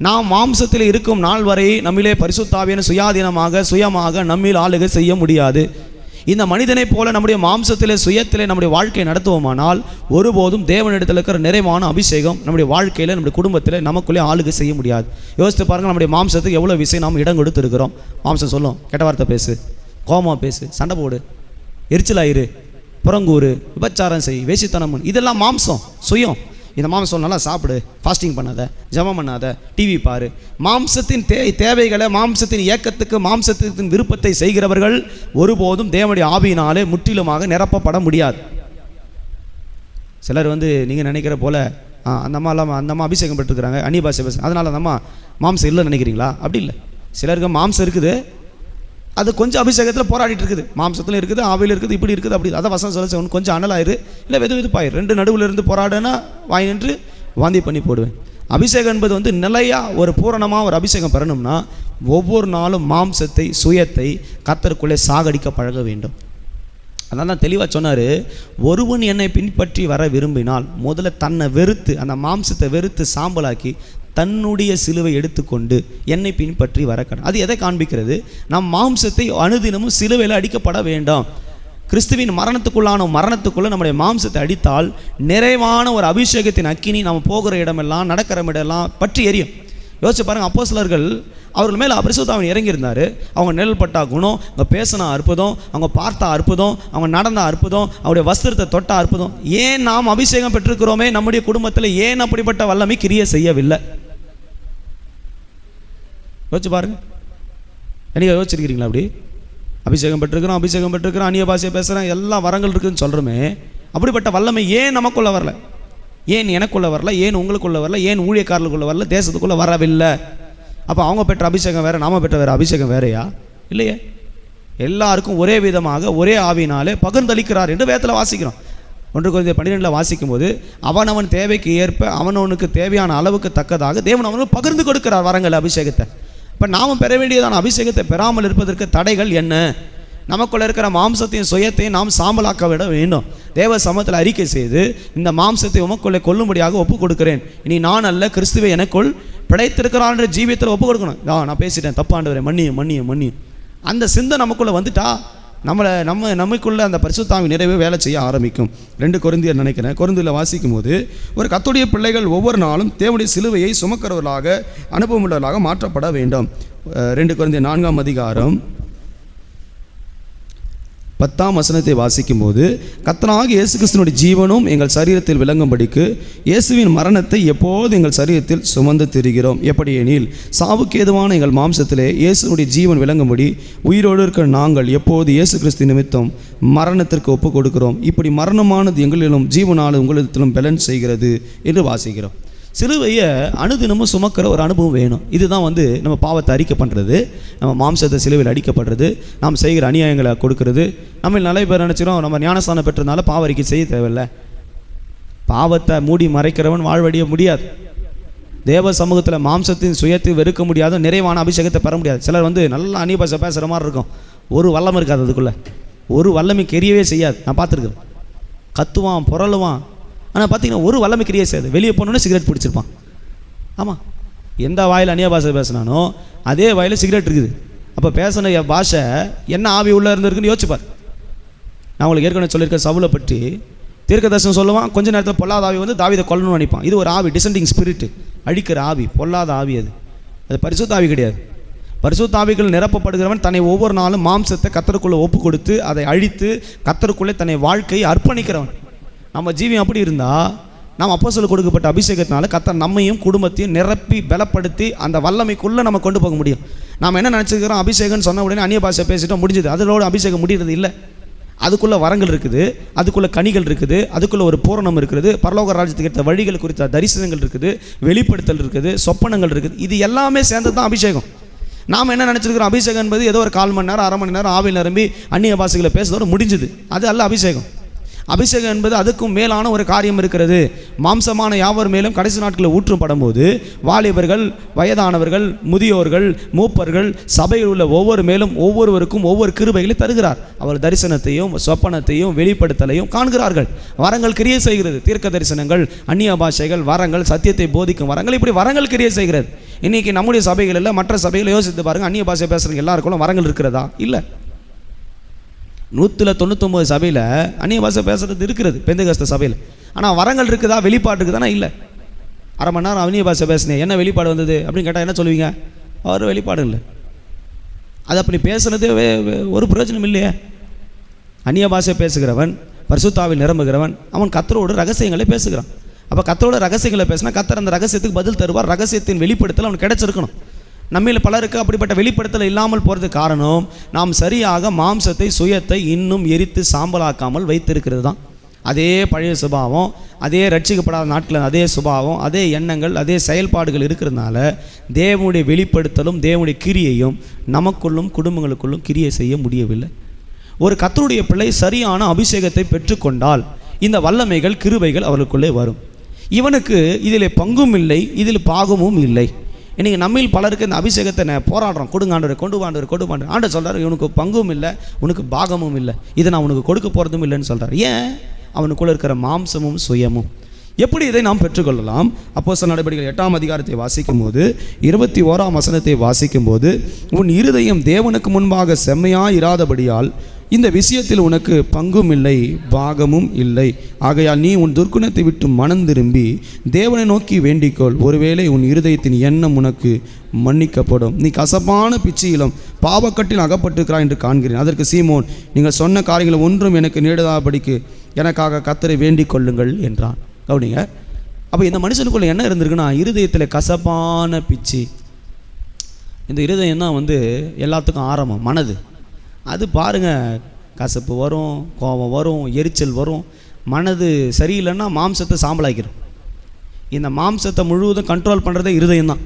நாம் மாம்சத்தில் இருக்கும் நாள் வரை நம்மிலே பரிசுத்த ஆவியானவர் சுயாதீனமாக சுயமாக நம்மில் ஆளுகை செய்ய முடியாது. இந்த மனிதனை போல நம்முடைய மாம்சத்திலே சுயத்திலே நம்முடைய வாழ்க்கையை நடத்துவோமானால் ஒருபோதும் தேவனிடத்தில் இருக்கிற நிறைவான அபிஷேகம் நம்முடைய வாழ்க்கையில் நம்முடைய குடும்பத்தில் நமக்குள்ளே ஆளுகை செய்ய முடியாது. யோசித்து பாருங்கள், நம்முடைய மாம்சத்துக்கு எவ்வளோ விஷயம் நாம் இடம் கொடுத்துருக்கிறோம். மாம்சம் சொல்லும், கெட்ட வார்த்தை பேசு, கோபமாக பேசு, சண்டை போடு, எரிச்சலாயிரு, புறங்கூறு, விபச்சாரம் செய், வேசித்தனம், இதெல்லாம் மாம்சம் சுயம். இந்த மாம்சம் நல்லா சாப்பிடு, ஃபாஸ்டிங் பண்ணாத, ஜபம் பண்ணாத, டிவி பாரு. மாம்சத்தின் தேவைகளை, மாம்சத்தின் இயக்கத்துக்கு, மாம்சத்தின் விருப்பத்தை செய்கிறவர்கள் ஒருபோதும் தேவனுடைய ஆவியினாலே முற்றிலுமாக நிரப்பப்பட முடியாது. சிலர் நீங்கள் நினைக்கிற போல அந்த அம்மா அபிஷேகம் பெற்றுக்கிறாங்க, அந்நிய பாஷை பேச, அதனால் அந்த அம்மா மாம்சம் இல்லைன்னு நினைக்கிறீங்களா? அப்படி இல்லை. சிலருக்கு மாம்சம் இருக்குது, அது கொஞ்சம் அபிஷேகத்தில் போராடிட்டு இருக்குது. மாம்சத்தில் இருக்குது, ஆவியில் இருக்குது, இப்படி இருக்குது, அப்படி. அதை வசனம் சொல்ல ஒன்று கொஞ்சம் அனலாயிரு, இல்லை வெதுப்பாயிரு, ரெண்டு நடுவில் இருந்து போராடுனா வாய் நின்று வாந்தி பண்ணி போடுவேன். அபிஷேகம் என்பது நிலையாக ஒரு பூரணமாக ஒரு அபிஷேகம் பெறணும்னா ஒவ்வொரு நாளும் மாம்சத்தை சுயத்தை கர்த்தருக்குள்ளே சாகடிக்க பழக வேண்டும். அதனால தான் தெளிவாக சொன்னார், ஒருவன் என்னை பின்பற்றி வர விரும்பினால் முதல்ல தன்னை வெறுத்து, அந்த மாம்சத்தை வெறுத்து சாம்பலாக்கி தன்னுடைய சிலுவை எடுத்துக்கொண்டு என்னை பின்பற்றி வர கடவுள். அது எதை காண்பிக்கிறது? நம் மாம்சத்தை அனுதினமும் சிலுவையில் அடிக்கப்பட வேண்டாம். கிறிஸ்துவின் மரணத்துக்குள்ளே நம்முடைய மாம்சத்தை அடித்தால் நிறைவான ஒரு அபிஷேகத்தின் அக்கினி நம்ம போகிற இடமெல்லாம் நடக்கிற இடமெல்லாம் பற்றி எரியும். யோசிச்சு பாருங்கள், அப்போஸ்தலர்கள் அவர்கள் மேலே பரிசுத்த ஆவியானவர் இறங்கியிருந்தார். அவங்க நிழல்பட்டா குணம், அவங்க பேசினா அற்புதம், அவங்க பார்த்தா அற்புதம், அவங்க நடந்தா அற்புதம், அவருடைய வஸ்திரத்தை தொட்டா அற்புதம். ஏன் நாம் அபிஷேகம் பெற்றிருக்கிறோமே, நம்முடைய குடும்பத்தில் ஏன் அப்படிப்பட்ட வல்லமை கிரியை செய்யவில்லை? யோசிச்சு பாருங்க. நீங்கள் யோசிச்சிருக்கிறீங்களா? அப்படி அபிஷேகம் பெற்றிருக்கிறோம், அந்நிய பாஷையை பேசுகிறேன், எல்லா வரங்கள் இருக்குதுன்னு சொல்கிறோமே, அப்படிப்பட்ட வல்லமை ஏன் நமக்குள்ளே வரல? ஏன் எனக்குள்ளே வரல? ஏன் உங்களுக்குள்ளே வரல? ஏன் ஊழியக்காரர்களுக்குள்ளே வரல? தேசத்துக்குள்ளே வரவில்லை? அப்போ அவங்க பெற்ற அபிஷேகம் வேறு, நாம பெற்ற வேறு அபிஷேகம் வேறையா? இல்லையே. எல்லாருக்கும் ஒரே விதமாக ஒரே ஆவியினாலே பகிர்ந்தளிக்கிறார் என்று வேதத்தில் வாசிக்கிறோம். 1 Corinthians 12 வாசிக்கும் போது அவனவன் தேவைக்கு ஏற்ப அவனவனுக்கு தேவையான அளவுக்கு தக்கதாக தேவன் அவனுக்கு பகிர்ந்து கொடுக்கிறார் வரங்கள், அபிஷேகத்தை. இப்போ நாம் பெற வேண்டியதான அபிஷேகத்தை பெறாமல் இருப்பதற்கு தடைகள் என்ன? நமக்குள்ள இருக்கிற மாம்சத்தையும் சுயத்தையும் நாம் சாம்பலாக்க விட வேண்டும். தேவ சமூகத்தில் அறிக்கை செய்து இந்த மாம்சத்தை உமக்குள்ளே கொல்லும்படியாக ஒப்புக் கொடுக்கிறேன், இனி நான் அல்ல கிறிஸ்துவை எனக்குள் பிழைத்திருக்கிறான் என்ற ஜீவியத்தில் ஒப்புக் கொடுக்கணும். நான் பேசிட்டேன், தப்பாண்டவரே, மன்னியும். அந்த சிந்தை நமக்குள்ளே வந்துட்டா நமக்குள்ள அந்த பரிசுத்த ஆவி நிறைவே வேலை செய்ய ஆரம்பிக்கும். 2 கொரிந்தியர் நினைக்கிறேன், கொரிந்தியில் வாசிக்கும் போது ஒரு கர்த்தருடைய பிள்ளைகள் ஒவ்வொரு நாளும் தேவனுடைய சிலுவையை சுமக்கிறவர்களாக அனுபவமுள்ளவர்களாக மாற்றப்பட வேண்டும். 2 கொரிந்தியர் 4ஆம் அதிகாரம் 10ஆம் வசனத்தை வாசிக்கும் போது, கர்த்தராகிய இயேசு கிறிஸ்துவினுடைய ஜீவனும் எங்கள் சரீரத்தில் விளங்கும்படிக்கு இயேசுவின் மரணத்தை எப்போது எங்கள் சரீரத்தில் சுமந்து திரிகிறோம். எப்படி எனில் சாவுக்கு ஏதுவான எங்கள் மாம்சத்திலே இயேசுனுடைய ஜீவன் விளங்கும்படி உயிரோடு இருக்கிற நாங்கள் எப்போது இயேசு கிறிஸ்து நிமித்தம் மரணத்திற்கு ஒப்புக் கொடுக்கிறோம். இப்படி மரணமானது எங்களிலும் ஜீவனாலும் உங்களிடத்திலும் பலன் செய்கிறது என்று வாசிக்கிறோம். சிலுவையை அனுதினமும் சுமக்கிற ஒரு அனுபவம் வேணும். இதுதான் வந்து நம்ம பாவத்தை அறிக்கை பண்ணுறது, நம்ம மாம்சத்தை சிலுவையில் அடிக்கப்படுறது, நாம் செய்கிற அநியாயங்களை கொடுக்கறது. நம்ம நிறைய பேர் நினச்சிடும் நம்ம ஞானஸ்தானம் பெற்றதுனால பாவ அறிக்கை செய்ய தேவையில்லை. பாவத்தை மூடி மறைக்கிறவன் வாழ்வடைய முடியாது. தேவ சமூகத்தில் மாம்சத்தின் சுயத்தை வெறுக்க முடியாத நிறைவான அபிஷேகத்தை பெற முடியாது. சிலர் வந்து நல்லா அந்நிய பாஷை பேசுகிற மாதிரி இருக்கும், ஒரு வல்லமை இருக்காது, அதுக்குள்ளே ஒரு வல்லமை கிரியவே செய்யாது. நான் பார்த்துருக்குறேன், கத்துவான் புரளுவான், ஆனால் பார்த்தீங்கன்னா ஒரு வல்லமை கிரியே செய்யாது. வெளியே போனோன்னே சிகரெட் பிடிச்சிருப்பான். ஆமாம், எந்த வாயில் அந்நிய பாஷை பேசினானோ அதே வாயில் சிகரெட் இருக்குது. அப்போ பேசின பாஷை என்ன ஆவி உள்ளே இருந்திருக்குன்னு யோசிச்சுப்பார். நான் உங்களுக்கு ஏற்கனவே சொல்லியிருக்கேன், சவுலை பற்றி தீர்க்கதரிசனம் சொல்லுவான், கொஞ்ச நேரத்தில் பொல்லாத ஆவி வந்து தாவீதை கொல்லணும்னு நினைப்பான். இது ஒரு ஆவி, டிசெண்டிங் ஸ்பிரிட், அழிக்கிற ஆவி, பொல்லாத ஆவி. அது பரிசுத்த ஆவி கிடையாது. பரிசுத்த ஆவிகள் நிரப்பப்படுகிறவன் தன்னை ஒவ்வொரு நாளும் மாம்சத்தை கர்த்தருக்குள்ளே ஒப்பு கொடுத்து அதை அழித்து கர்த்தருக்குள்ளே தன்னை வாழ்க்கையை அர்ப்பணிக்கிறவன். நம்ம ஜீவியம் அப்படி இருந்தால் நாம் அப்போஸ்தலருக்கு கொடுக்கப்பட்ட அபிஷேகத்தினால கர்த்தர் நம்மையும் குடும்பத்தையும் நிரப்பி பலப்படுத்தி அந்த வல்லமைக்குள்ளே நம்ம கொண்டு போக முடியும். நாம் என்ன நினச்சிக்கிறோம், அபிஷேகம்னு சொன்ன உடனே அந்நிய பாஷை பேசிட்டோம், முடிஞ்சது. அதோட அபிஷேகம் முடிகிறது இல்லை. அதுக்குள்ளே வரங்கள் இருக்குது, அதுக்குள்ளே கனிகள் இருக்குது, அதுக்குள்ளே ஒரு பூரணம் இருக்குது, பரலோக ராஜ்யத்துக்கு ஏற்ற வழிகள் குறித்த தரிசனங்கள் இருக்குது, வெளிப்படுத்தல் இருக்குது, சொப்பனங்கள் இருக்குது. இது எல்லாமே சேர்ந்து தான் அபிஷேகம். நாம் என்ன நினச்சிருக்கிறோம், அபிஷேகம் என்பது ஏதோ ஒரு 1/4 மணி நேரம் 1/2 மணி நேரம் ஆவியில் நிரம்பி அந்நிய பாஷைகளை பேசுறதோடு முடிஞ்சுது. அது அல்ல அபிஷேகம். அபிஷேகம் என்பது அதுக்கும் மேலான ஒரு காரியம் இருக்கிறது. மாம்சமான யாவர் மேலும் கடைசி நாட்களில் ஊற்றும் படும்போது வாலிபர்கள், வயதானவர்கள், முதியோர்கள், மூப்பர்கள், சபையில் உள்ள ஒவ்வொரு மேலும் ஒவ்வொருவருக்கும் ஒவ்வொரு கிருபைகளை தருகிறார். அவர் தரிசனத்தையும் சொப்பனத்தையும் வெளிப்படுத்தலையும் காண்கிறார்கள். வரங்கள் கிரியை செய்கிறது. தீர்க்க தரிசனங்கள், அந்நிய பாஷைகள், வரங்கள், சத்தியத்தை போதிக்கும் வரங்கள், இப்படி வரங்கள் கிரியை செய்கிறது. இன்றைக்கி நம்முடைய சபைகளில் மற்ற சபைகளை யோசித்து பாருங்கள், அந்நிய பாஷை பேசுகிறவங்க எல்லாருக்கும் வரங்கள் இருக்கிறதா? இல்லை. 199 சபையில் அந்நிய பாஷை பேசுகிறது இருக்கிறது, பெந்தெகோஸ்தே சபையில். ஆனால் வரங்கள் இருக்குதா, வெளிப்பாடு இருக்குதானா? இல்லை. 1/2 மணி நேரம் அந்நிய பாஷை பேசினேன், என்ன வெளிப்பாடு வந்தது அப்படின்னு கேட்டால் என்ன சொல்லுவீங்க? ஒரு வெளிப்பாடு இல்லை. அது அப்படி பேசுனது ஒரு பிரயோஜனம் இல்லையே. அந்நிய பாஷை பேசுகிறவன், பரிசுத்த ஆவியில் நிரம்புகிறவன், அவன் கர்த்தரோடு ரகசியங்களை பேசுகிறான். அப்போ கர்த்தரோட ரகசியங்களை பேசினா கர்த்தர் அந்த ரகசியத்துக்கு பதில் தருவார். ரகசியத்தின் வெளிப்படுத்தல் அவனுக்கு கிடைச்சிருக்கணும். நம்மில் பலருக்கு அப்படிப்பட்ட வெளிப்படுத்தல் இல்லாமல் போகிறதுக்கு காரணம் நாம் சரியாக மாம்சத்தை சுயத்தை இன்னும் எரித்து சாம்பலாக்காமல் வைத்திருக்கிறது தான். அதே பழைய சுபாவம், அதே ரட்சிக்கப்படாத நாட்களில் அதே சுபாவம், அதே எண்ணங்கள், அதே செயல்பாடுகள் இருக்கிறதுனால தேவனுடைய வெளிப்படுத்தலும் தேவனுடைய கிரியையும் நமக்குள்ளும் குடும்பங்களுக்குள்ளும் கிரியை செய்ய முடியவில்லை. ஒரு கர்த்தருடைய பிள்ளை சரியான அபிஷேகத்தை பெற்றுக்கொண்டால் இந்த வல்லமைகள் கிருபைகள் அவர்களுக்குள்ளே வரும். இவனுக்கு இதில் பங்கும் இல்லை, இதில் பாகமும் இல்லை. இன்றைக்கி நம்மில் பலருக்கு இந்த அபிஷேகத்தை போராடுறோம், கொடுங்க ஆண்டவரே, கொண்டு வாண்டவர் ஆண்டவர் சொல்கிறார், இவனுக்கு பங்கும் இல்லை, உனக்கு பாகமும் இல்லை, இதை நான் உனக்கு கொடுக்க போகிறதும் இல்லைன்னு சொல்கிறார். ஏன்? அவனுக்குள்ளே இருக்கிற மாம்சமும் சுயமும். எப்படி இதை நாம் பெற்றுக்கொள்ளலாம்? அப்போஸ்தலர் நடபடிகள் 8ஆம் அதிகாரத்தை வாசிக்கும் போது 21ஆம் வசனத்தை வாசிக்கும் போது, உன் இருதயம் தேவனுக்கு முன்பாக செம்மையாய் இராதபடியால் இந்த விஷயத்தில் உனக்கு பங்கும் இல்லை, பாகமும் இல்லை. ஆகையால் நீ உன் துர்க்குணத்தை விட்டு மனம் திரும்பி தேவனை நோக்கி வேண்டிக்கொள். ஒருவேளை உன் இருதயத்தின் எண்ணம் உனக்கு மன்னிக்கப்படும். நீ கசப்பான பிச்சையிலும் பாவக்கட்டில் அகப்பட்டிருக்கிறாய் என்று காண்கிறேன். அதற்கு சீமோன், நீங்கள் சொன்ன காரியங்கள் ஒன்றும் எனக்கு நேரிடாதபடிக்கு எனக்காக கர்த்தரை வேண்டிக் கொள்ளுங்கள் என்றான். கவனிங்க, அப்போ இந்த மனுஷனுக்குள்ள என்ன இருந்திருக்குன்னா, இருதயத்தில் கசப்பான பிச்சை. இந்த இருதயம் தான் வந்து எல்லாத்துக்கும் ஆரம்பம், மனது. அது பாருங்கள், கசப்பு வரும், கோபம் வரும், எரிச்சல் வரும். மனது சரியில்லைன்னா மாம்சத்தை சாம்பலாக்கிறோம். இந்த மாம்சத்தை முழுவதும் கண்ட்ரோல் பண்ணுறதே இருதயம் தான்.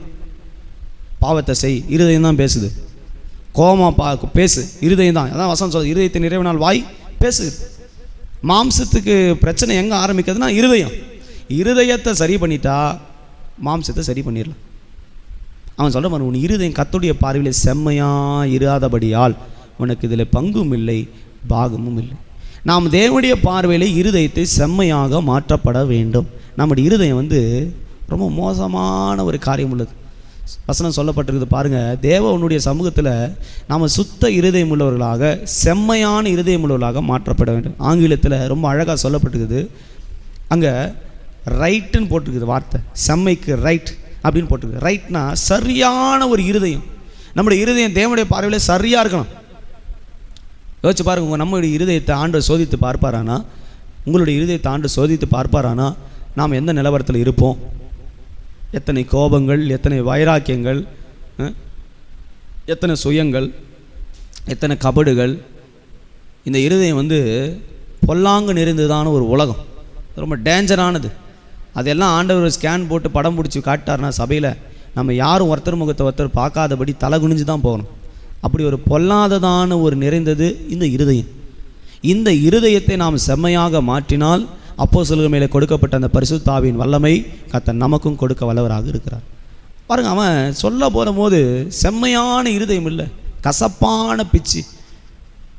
பாவத்தை செய், இருதயம் தான் பேசுது. கோபமாக பேசு, இருதயம் தான். அதான் வசனம் சொல்லுது, இருதயத்தின் நிறைவினால் வாய் பேசு. மாம்சத்துக்கு பிரச்சனை எங்கே ஆரம்பிக்கிறதுனா இருதயம். இருதயத்தை சரி பண்ணிட்டா மாம்சத்தை சரி பண்ணிடலாம். அவன் சொல்கிற மாதிரி, உன் இருதயம் கர்த்தருடைய பார்வையில் செம்மையாக இராதபடியால் உனக்கு இதில் பங்கும் இல்லை, பாகமும் இல்லை. நாம் தேவனுடைய பார்வையில் இருதயத்தை செம்மையாக மாற்றப்பட வேண்டும். நம்முடைய இருதயம் வந்து ரொம்ப மோசமான ஒரு காரியம் உள்ளது. வசனம் சொல்லப்பட்டிருக்குது பாருங்கள், தேவனுடைய சமூகத்தில் நாம் சுத்த இருதயம் உள்ளவர்களாக, செம்மையான இருதயம் உள்ளவர்களாக மாற்றப்பட வேண்டும். ஆங்கிலத்தில் ரொம்ப அழகாக சொல்லப்பட்டிருக்குது. அங்கே ரைட்டுன்னு போட்டிருக்குது வார்த்தை, செம்மைக்கு ரைட் அப்படின்னு போட்டிருக்குது. ரைட்னா சரியான ஒரு இருதயம். நம்முடைய இருதயம் தேவனுடைய பார்வையில் சரியாக இருக்கணும். யோசிச்சு பாருங்க, நம்மளுடைய இருதயத்தை ஆண்டவர் சோதித்து பார்ப்பாரானா, உங்களுடைய இருதயத்தை ஆண்டவர் சோதித்து பார்ப்பாரானா, நாம் எந்த நிலவரத்தில் இருப்போம்? எத்தனை கோபங்கள், எத்தனை வைராக்கியங்கள், எத்தனை சுயங்கள், எத்தனை கபடுகள். இந்த இருதயம் வந்து பொல்லாங்கு நிறைந்ததான ஒரு உலகம், ரொம்ப டேஞ்சரானது. அதெல்லாம் ஆண்டவர் ஸ்கேன் போட்டு படம் பிடிச்சி காட்டார்னா சபையில் நம்ம யாரும் ஒருத்தர் முகத்தை ஒருத்தர் பார்க்காதபடி தலை குனிஞ்சு தான் போகணும். அப்படி ஒரு பொல்லாததான ஒரு நிறைந்தது இந்த இருதயம். இந்த இருதயத்தை நாம் செம்மையாக மாற்றினால் அப்போஸ்தலர்கள் மேலே கொடுக்கப்பட்ட அந்த பரிசுத்த ஆவியின் வல்லமை கர்த்தர் நமக்கும் கொடுக்க வல்லவராக இருக்கிறார். பாருங்க, அவன் சொல்ல போகும்போது செம்மையான இருதயம் இல்லை, கசப்பான பிச்சு.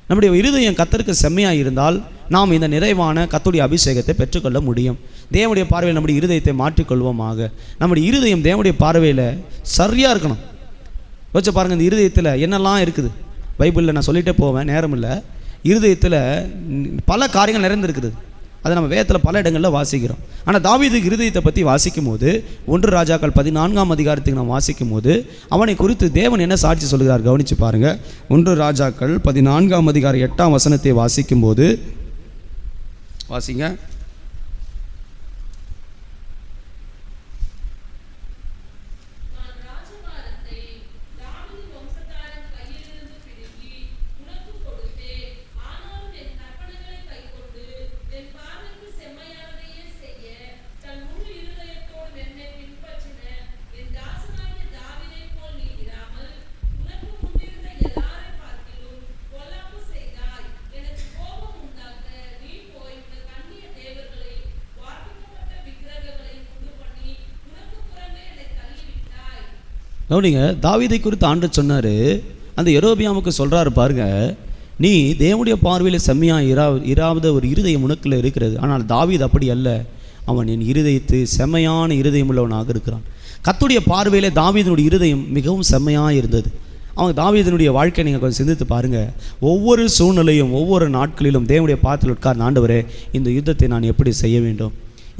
நம்முடைய இருதயம் கர்த்தருக்கு செம்மையாக இருந்தால் நாம் இந்த நிறைவான கர்த்தருடைய அபிஷேகத்தை பெற்றுக்கொள்ள முடியும். தேவனுடைய பார்வையில் நம்முடைய இருதயத்தை மாற்றிக்கொள்வோமாக. நம்முடைய இருதயம் தேவனுடைய பார்வையில் சரியாக இருக்கணும். யோசிச்சு பாருங்கள், இந்த இருதயத்தில் என்னெல்லாம் இருக்குது. பைபிளில் நான் சொல்லிகிட்டே போவேன், நேரம் இல்லை. இருதயத்தில் பல காரியங்கள் நிறைந்திருக்குது. அதை நம்ம வேதத்தில் பல இடங்களில் வாசிக்கிறோம். ஆனால் தாவீது இருதயத்தை பற்றி வாசிக்கும் போது 1 ராஜாக்கள் 14ஆம் அதிகாரத்துக்கு நாம் வாசிக்கும் போது அவனை குறித்து தேவன் என்ன சாட்சி சொல்கிறார் கவனித்து பாருங்கள். 1 ராஜாக்கள் 14ஆம் அதிகாரம் 8ஆம் வசனத்தை வாசிக்கும் போது வாசிங்க. கவனிங்க, தாவீதை குறித்து ஆண்டவர் சொன்னார். அந்த யெரொபெயாமுக்கு சொல்கிறாரு பாருங்க, நீ தேவனுடைய பார்வையில் செம்மையாக இராத ஒரு இருதயம் உனக்குள்ள இருக்கிறது. ஆனால் தாவீது அப்படி அல்ல, அவன் என் இருதயத்து செம்மையான இருதயம் உள்ளவனாக இருக்கிறான். கர்த்தருடைய பார்வையிலே தாவீதினுடைய இருதயம் மிகவும் செம்மையாக இருந்தது. அவங்க தாவீதினுடைய வாழ்க்கையை நீங்கள் கொஞ்சம் சிந்தித்து பாருங்கள். ஒவ்வொரு சூழ்நிலையும் ஒவ்வொரு நாட்களிலும் தேவனுடைய பாதத்தில் உட்கார்ந்து, ஆண்டவரே இந்த யுத்தத்தை நான் எப்படி செய்ய வேண்டும்,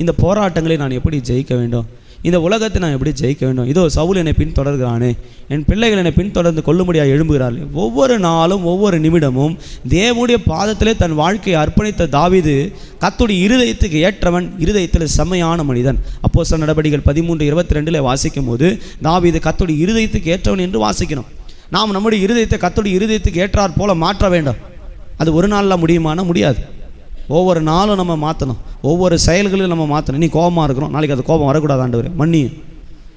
இந்த போராட்டங்களை நான் எப்படி ஜெயிக்க வேண்டும், இந்த உலகத்தை நான் எப்படி ஜெயிக்க வேண்டும், இதோ சவுல் என்னை பின்தொடர்கிறானே, என் பிள்ளைகள் என்னை பின்தொடர்ந்து கொள்ளும்படியாக எழும்புகிறார்கள். ஒவ்வொரு நாளும் ஒவ்வொரு நிமிடமும் தேவனுடைய பாதத்திலே தன் வாழ்க்கையை அர்ப்பணித்த தாவீது கர்த்தருடைய இருதயத்துக்கு ஏற்றவன், இருதயத்தில் செம்மையான மனிதன். அப்போஸ்தலர் நடபடிகள் 13:22 வாசிக்கும் போது தாவீது கர்த்தருடைய இருதயத்துக்கு ஏற்றவன் என்று வாசிக்கணும். நாம் நம்முடைய இருதயத்தை கர்த்தருடைய இருதயத்துக்கு ஏற்றார் போல மாற்ற வேண்டும். அது ஒரு நாளில் முடியுமானா முடியாது. ஒவ்வொரு நாளும் நம்ம மாற்றணும், ஒவ்வொரு செயல்களையும் நம்ம மாற்றணும். இன்றைக்கி கோபமாக இருக்கிறோம், நாளைக்கு அது கோபம் வரக்கூடாது ஆண்டவரே மன்னியும்.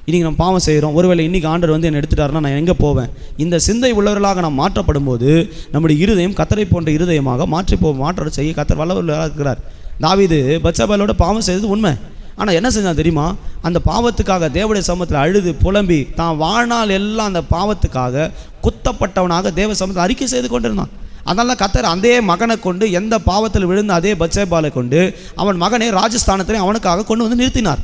இன்றைக்கி நம்ம பாவம் செய்கிறோம், ஒருவேளை இன்றைக்கி ஆண்டவர் வந்து என்னை எடுத்துட்டாருன்னா நான் எங்கே போவேன்? இந்த சிந்தை உள்ளவர்களாக நாம் மாற்றப்படும் போது நம்முடைய இருதயம் கர்த்தரை போன்ற இருதயமாக மாற்ற செய்ய கர்த்தர் வல்லவர்களாக இருக்கிறார். தாவீது பத்சேபாளோட பாவம் செய்தது உண்மை. ஆனால் என்ன செஞ்சான் தெரியுமா? அந்த பாவத்துக்காக தேவனுடைய சமூகத்தில் அழுது புலம்பி தான் வாழ்நாள் எல்லாம் அந்த பாவத்துக்காக குத்தப்பட்டவனாக தேவ சமூகத்தில் அறிக்கை செய்து கொண்டிருந்தான். அதனால கர்த்தர் அதே மகனை கொண்டு, எந்த பாவத்தில் விழுந்த அதே பத்சேபாளை கொண்டு அவன் மகனை ராஜஸ்தானத்தில் அவனுக்காக கொண்டு வந்து நிறுத்தினார்.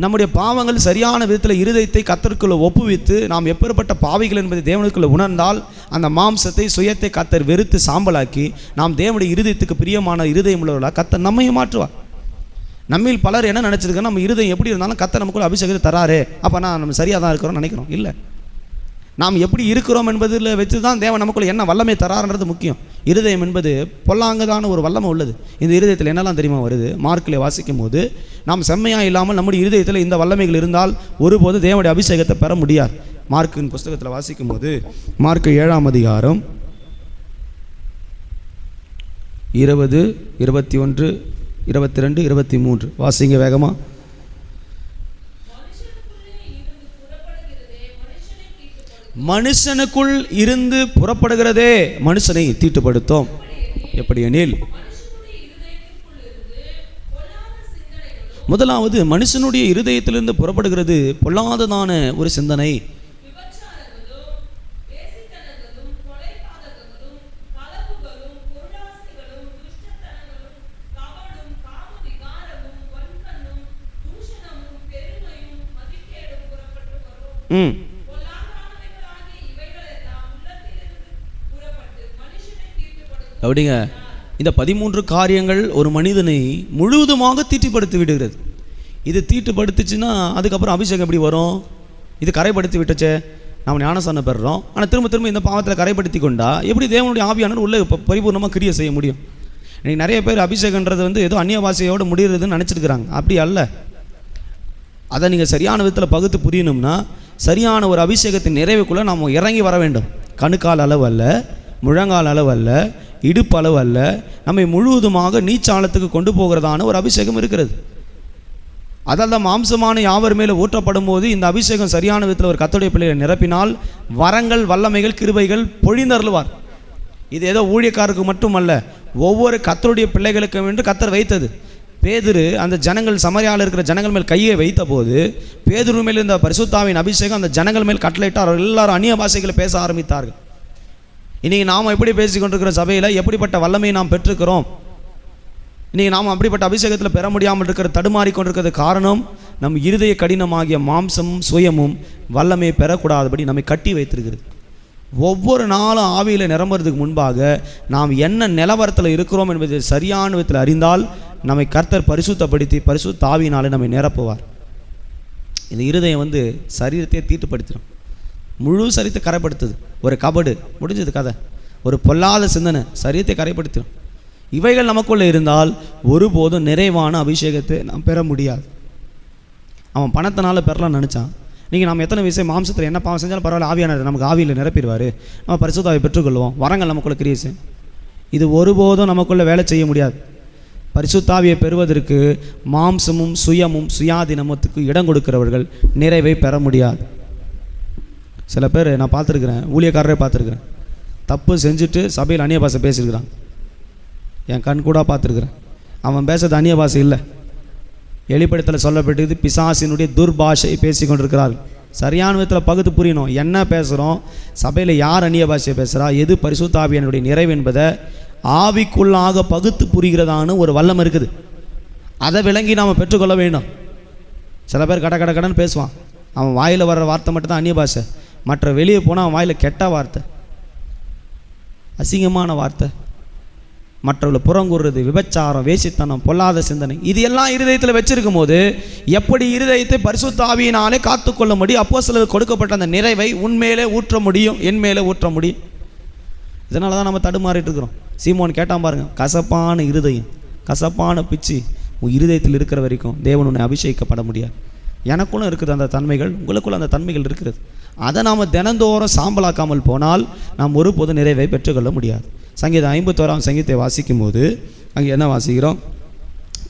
நம்முடைய பாவங்கள் சரியான விதத்தில் இருதயத்தை கர்த்தருக்குள்ள ஒப்புவித்து நாம் எப்பேற்பட்ட பாவிகள் என்பதை தேவனுக்குள்ள உணர்ந்தால் அந்த மாம்சத்தை சுயத்தை கர்த்தர் வெறுத்து சாம்பலாக்கி நாம் தேவனுடைய இருதயத்துக்கு பிரியமான இருதயம் உள்ளவர்களாக கர்த்தர் நம்மையும் மாற்றுவார். நம்மில் பலர் என்ன நினச்சிருக்கோம், நம்ம இருதயம் எப்படி இருந்தாலும் கர்த்தர் நமக்குள்ள அபிஷேகத்தை தராரு, அப்போ நம்ம சரியாக தான் இருக்கிறோம்னு நினைக்கிறோம். இல்லை, நாம் எப்படி இருக்கிறோம் என்பதில் வச்சு தான் தேவன் நமக்குள்ள என்ன வல்லமை தராருன்றது முக்கியம். இருதயம் என்பது பொல்லாங்கதான ஒரு வல்லமை உள்ளது. இந்த இருதயத்தில் என்னெல்லாம் தெரியுமா வருது? மார்க்கில் வாசிக்கும் போது நாம் செம்மையாக இல்லாமல் நம்முடைய இருதயத்தில் இந்த வல்லமைகள் இருந்தால் ஒருபோது தேவனுடைய அபிஷேகத்தை பெற முடியாது. மார்க்கின் புஸ்தகத்தில் வாசிக்கும் போது மார்க் 7ஆம் அதிகாரம் 20, 21, 22, 23 வாசிங்க வேகமா. மனுஷனுக்குள் இருந்து புறப்படுகிறதே மனுஷனை தீட்டுப்படுத்தும். எப்படி எனில், முதலாவது மனுஷனுடைய இருதயத்திலிருந்து புறப்படுகிறது பொல்லாததான ஒரு சிந்தனை. அப்படிங்க, இந்த 13 காரியங்கள் ஒரு மனிதனை முழுவதுமாக தீட்டுப்படுத்தி விடுகிறது. இது தீட்டுப்படுத்துச்சுன்னா அதுக்கப்புறம் அபிஷேகம் எப்படி வரும்? இது கரைப்படுத்தி விட்டுச்சே, நாம் ஞானஸ்நானம் பெறுறோம், ஆனால் திரும்ப திரும்ப இந்த பாவத்தில் கரைப்படுத்தி கொண்டா எப்படி தேவனுடைய ஆவியானவர் உள்ளே பரிபூர்ணமாக கிரியை செய்ய முடியும்? இன்றைக்கி நிறைய பேர் அபிஷேகன்றது வந்து ஏதோ அந்நிய பாஷையோடு முடிகிறதுன்னு நினச்சிருக்கிறாங்க. அப்படி அல்ல. அதை நீங்கள் சரியான விதத்தில் பகுத்து புரியணும்னா சரியான ஒரு அபிஷேகத்தின் நிறைவுக்குள்ளே நாம் இறங்கி வர வேண்டும். கணுக்கால் அளவு அல்ல, முழங்கால் அளவு அல்ல, இடுப்பு அளவு அல்ல, நம்மை முழுவதுமாக நீச்சாளத்துக்கு கொண்டு போகிறதான ஒரு அபிஷேகம் இருக்கிறது. அதால் தான் மாம்சமான யாவர் மேலே ஊற்றப்படும் போது இந்த அபிஷேகம் சரியான விதத்தில் ஒரு கர்த்தருடைய பிள்ளைகளை நிரப்பினால் வரங்கள், வல்லமைகள், கிருபைகள் பொழிந்தருளுவார். இது ஏதோ ஊழியக்காரருக்கு மட்டுமல்ல, ஒவ்வொரு கர்த்தருடைய பிள்ளைகளுக்கும் என்று கர்த்தர் வைத்தது. பேதுரு அந்த ஜனங்கள், சமரியாவில் இருக்கிற ஜனங்கள் மேல் கையை வைத்த போது பேதுரு மேல் இருந்த பரிசுத்தாவின் அபிஷேகம் அந்த ஜனங்கள் மேல் கட்டளையிட்டார். எல்லாரும் அந்நிய பாஷைகளை பேச ஆரம்பித்தார்கள். இன்றைக்கி நாம் எப்படி பேசிக்கொண்டிருக்கிற சபையில் எப்படிப்பட்ட வல்லமையை நாம் பெற்றிருக்கிறோம்? இன்றைக்கி நாம் அப்படிப்பட்ட அபிஷேகத்தில் பெற முடியாமல் இருக்கிற, தடுமாறி கொண்டிருக்கிறது காரணம் நம் இருதய கடினமாகிய மாம்சமும் சுயமும் வல்லமையை பெறக்கூடாதபடி நம்மை கட்டி வைத்திருக்கிறது. ஒவ்வொரு நாளும் ஆவியில் நிரம்புறதுக்கு முன்பாக நாம் என்ன நிலவரத்தில் இருக்கிறோம் என்பதை சரியான விதத்தில் அறிந்தால் நம்மை கர்த்தர் பரிசுத்தப்படுத்தி பரிசுத்த ஆவியினாலே நம்மை நிரப்புவார். இந்த இருதயம் சரீரத்தையே தீட்டுப்படுத்திடும், முழு சரீரத்தை கரைப்படுத்துது. ஒரு கபடு முடிஞ்சது கதை, ஒரு பொல்லாத சிந்தனை சரீரத்தை கரைப்படுத்திடும். இவைகள் நமக்குள்ளே இருந்தால் ஒருபோதும் நிறைவான அபிஷேகத்தை நாம் பெற முடியாது. அவன் பணத்தினால பெறலாம்னு நினச்சான். நீங்கள் நம்ம எத்தனை விஷயம் மாம்சத்தில் என்ன பாவம் செஞ்சாலும் பரவாயில்ல, ஆவியானவர் நமக்கு ஆவியில் நிரப்பிடுவார், நம்ம பரிசுத்தாவை பெற்றுக்கொள்வோம், வரங்கள் நமக்குள்ளே கிரியேஷன். இது ஒருபோதும் நமக்குள்ளே வேலை செய்ய முடியாது. பரிசுத்தாவியை பெறுவதற்கு மாம்சமும் சுயமும் சுயாதீனமத்துக்கு இடம் கொடுக்கிறவர்கள் நிறைவை பெற முடியாது. சில பேர் நான் பார்த்துருக்குறேன், ஊழியக்காரரே பார்த்துருக்குறேன், தப்பு செஞ்சுட்டு சபையில் அந்நிய பாஷை பேசியிருக்கிறான். என் கண் கூட பார்த்துருக்குறேன். அவன் பேசுறது அந்நிய பாஷை இல்லை, வெளிப்படத்தில் சொல்லப்பட்டது பிசாசினுடைய துர்பாஷை பேசி கொண்டிருக்கிறார்கள். சரியான விதத்தில் பகுத்து புரியணும், என்ன பேசுகிறோம், சபையில் யார் அந்நிய பாஷையை பேசுகிறா, எது பரிசுத்த ஆவியினுடைய நிறைவு என்பதை ஆவிக்குள்ளாக பகுத்து புரிகிறதான ஒரு வல்லம் இருக்குது. அதை விளங்கி நாம் பெற்றுக்கொள்ள வேண்டும். சில பேர் கடன்னு பேசுவான், அவன் வாயில் வர்ற வார்த்தை மட்டும்தான் அந்நிய பாஷை, மற்ற வெளியே போனால் அவன் வாயில் கெட்ட வார்த்தை, அசிங்கமான வார்த்தை, மற்றவர்களை புறங்குறது, விபச்சாரம், வேசித்தனம், பொல்லாத சிந்தனை, இது எல்லாம் இருதயத்தில் வச்சிருக்கும் போது எப்படி இருதயத்தை பரிசுத்த ஆவியினாலே காத்துக்கொள்ள முடியும்? அப்போஸ்தலருக்கு கொடுக்கப்பட்ட அந்த நிறைவை உன்மேலே ஊற்ற முடியும், என் மேலே ஊற்ற முடியும். இதனால தான் நம்ம தடுமாறிட்டு இருக்கிறோம். சீமோன் கேட்டான் பாருங்க, கசப்பான இருதயம், கசப்பான பிச்சு உன் இருதயத்தில் இருக்கிற வரைக்கும் தேவன் உன்னை அபிஷேகிக்கப்பட முடியாது. எனக்குள்ள இருக்குது அந்த தன்மைகள், உங்களுக்குள்ள அந்த தன்மைகள் இருக்கிறது. அதை நாம் தினந்தோறும் சாம்பலாக்காமல் போனால் நாம் ஒருபோது நிறைவை பெற்றுக்கொள்ள முடியாது. சங்கீதம் 51ஆம் சங்கீதத்தை வாசிக்கும் போது அங்கே என்ன வாசிக்கிறோம்?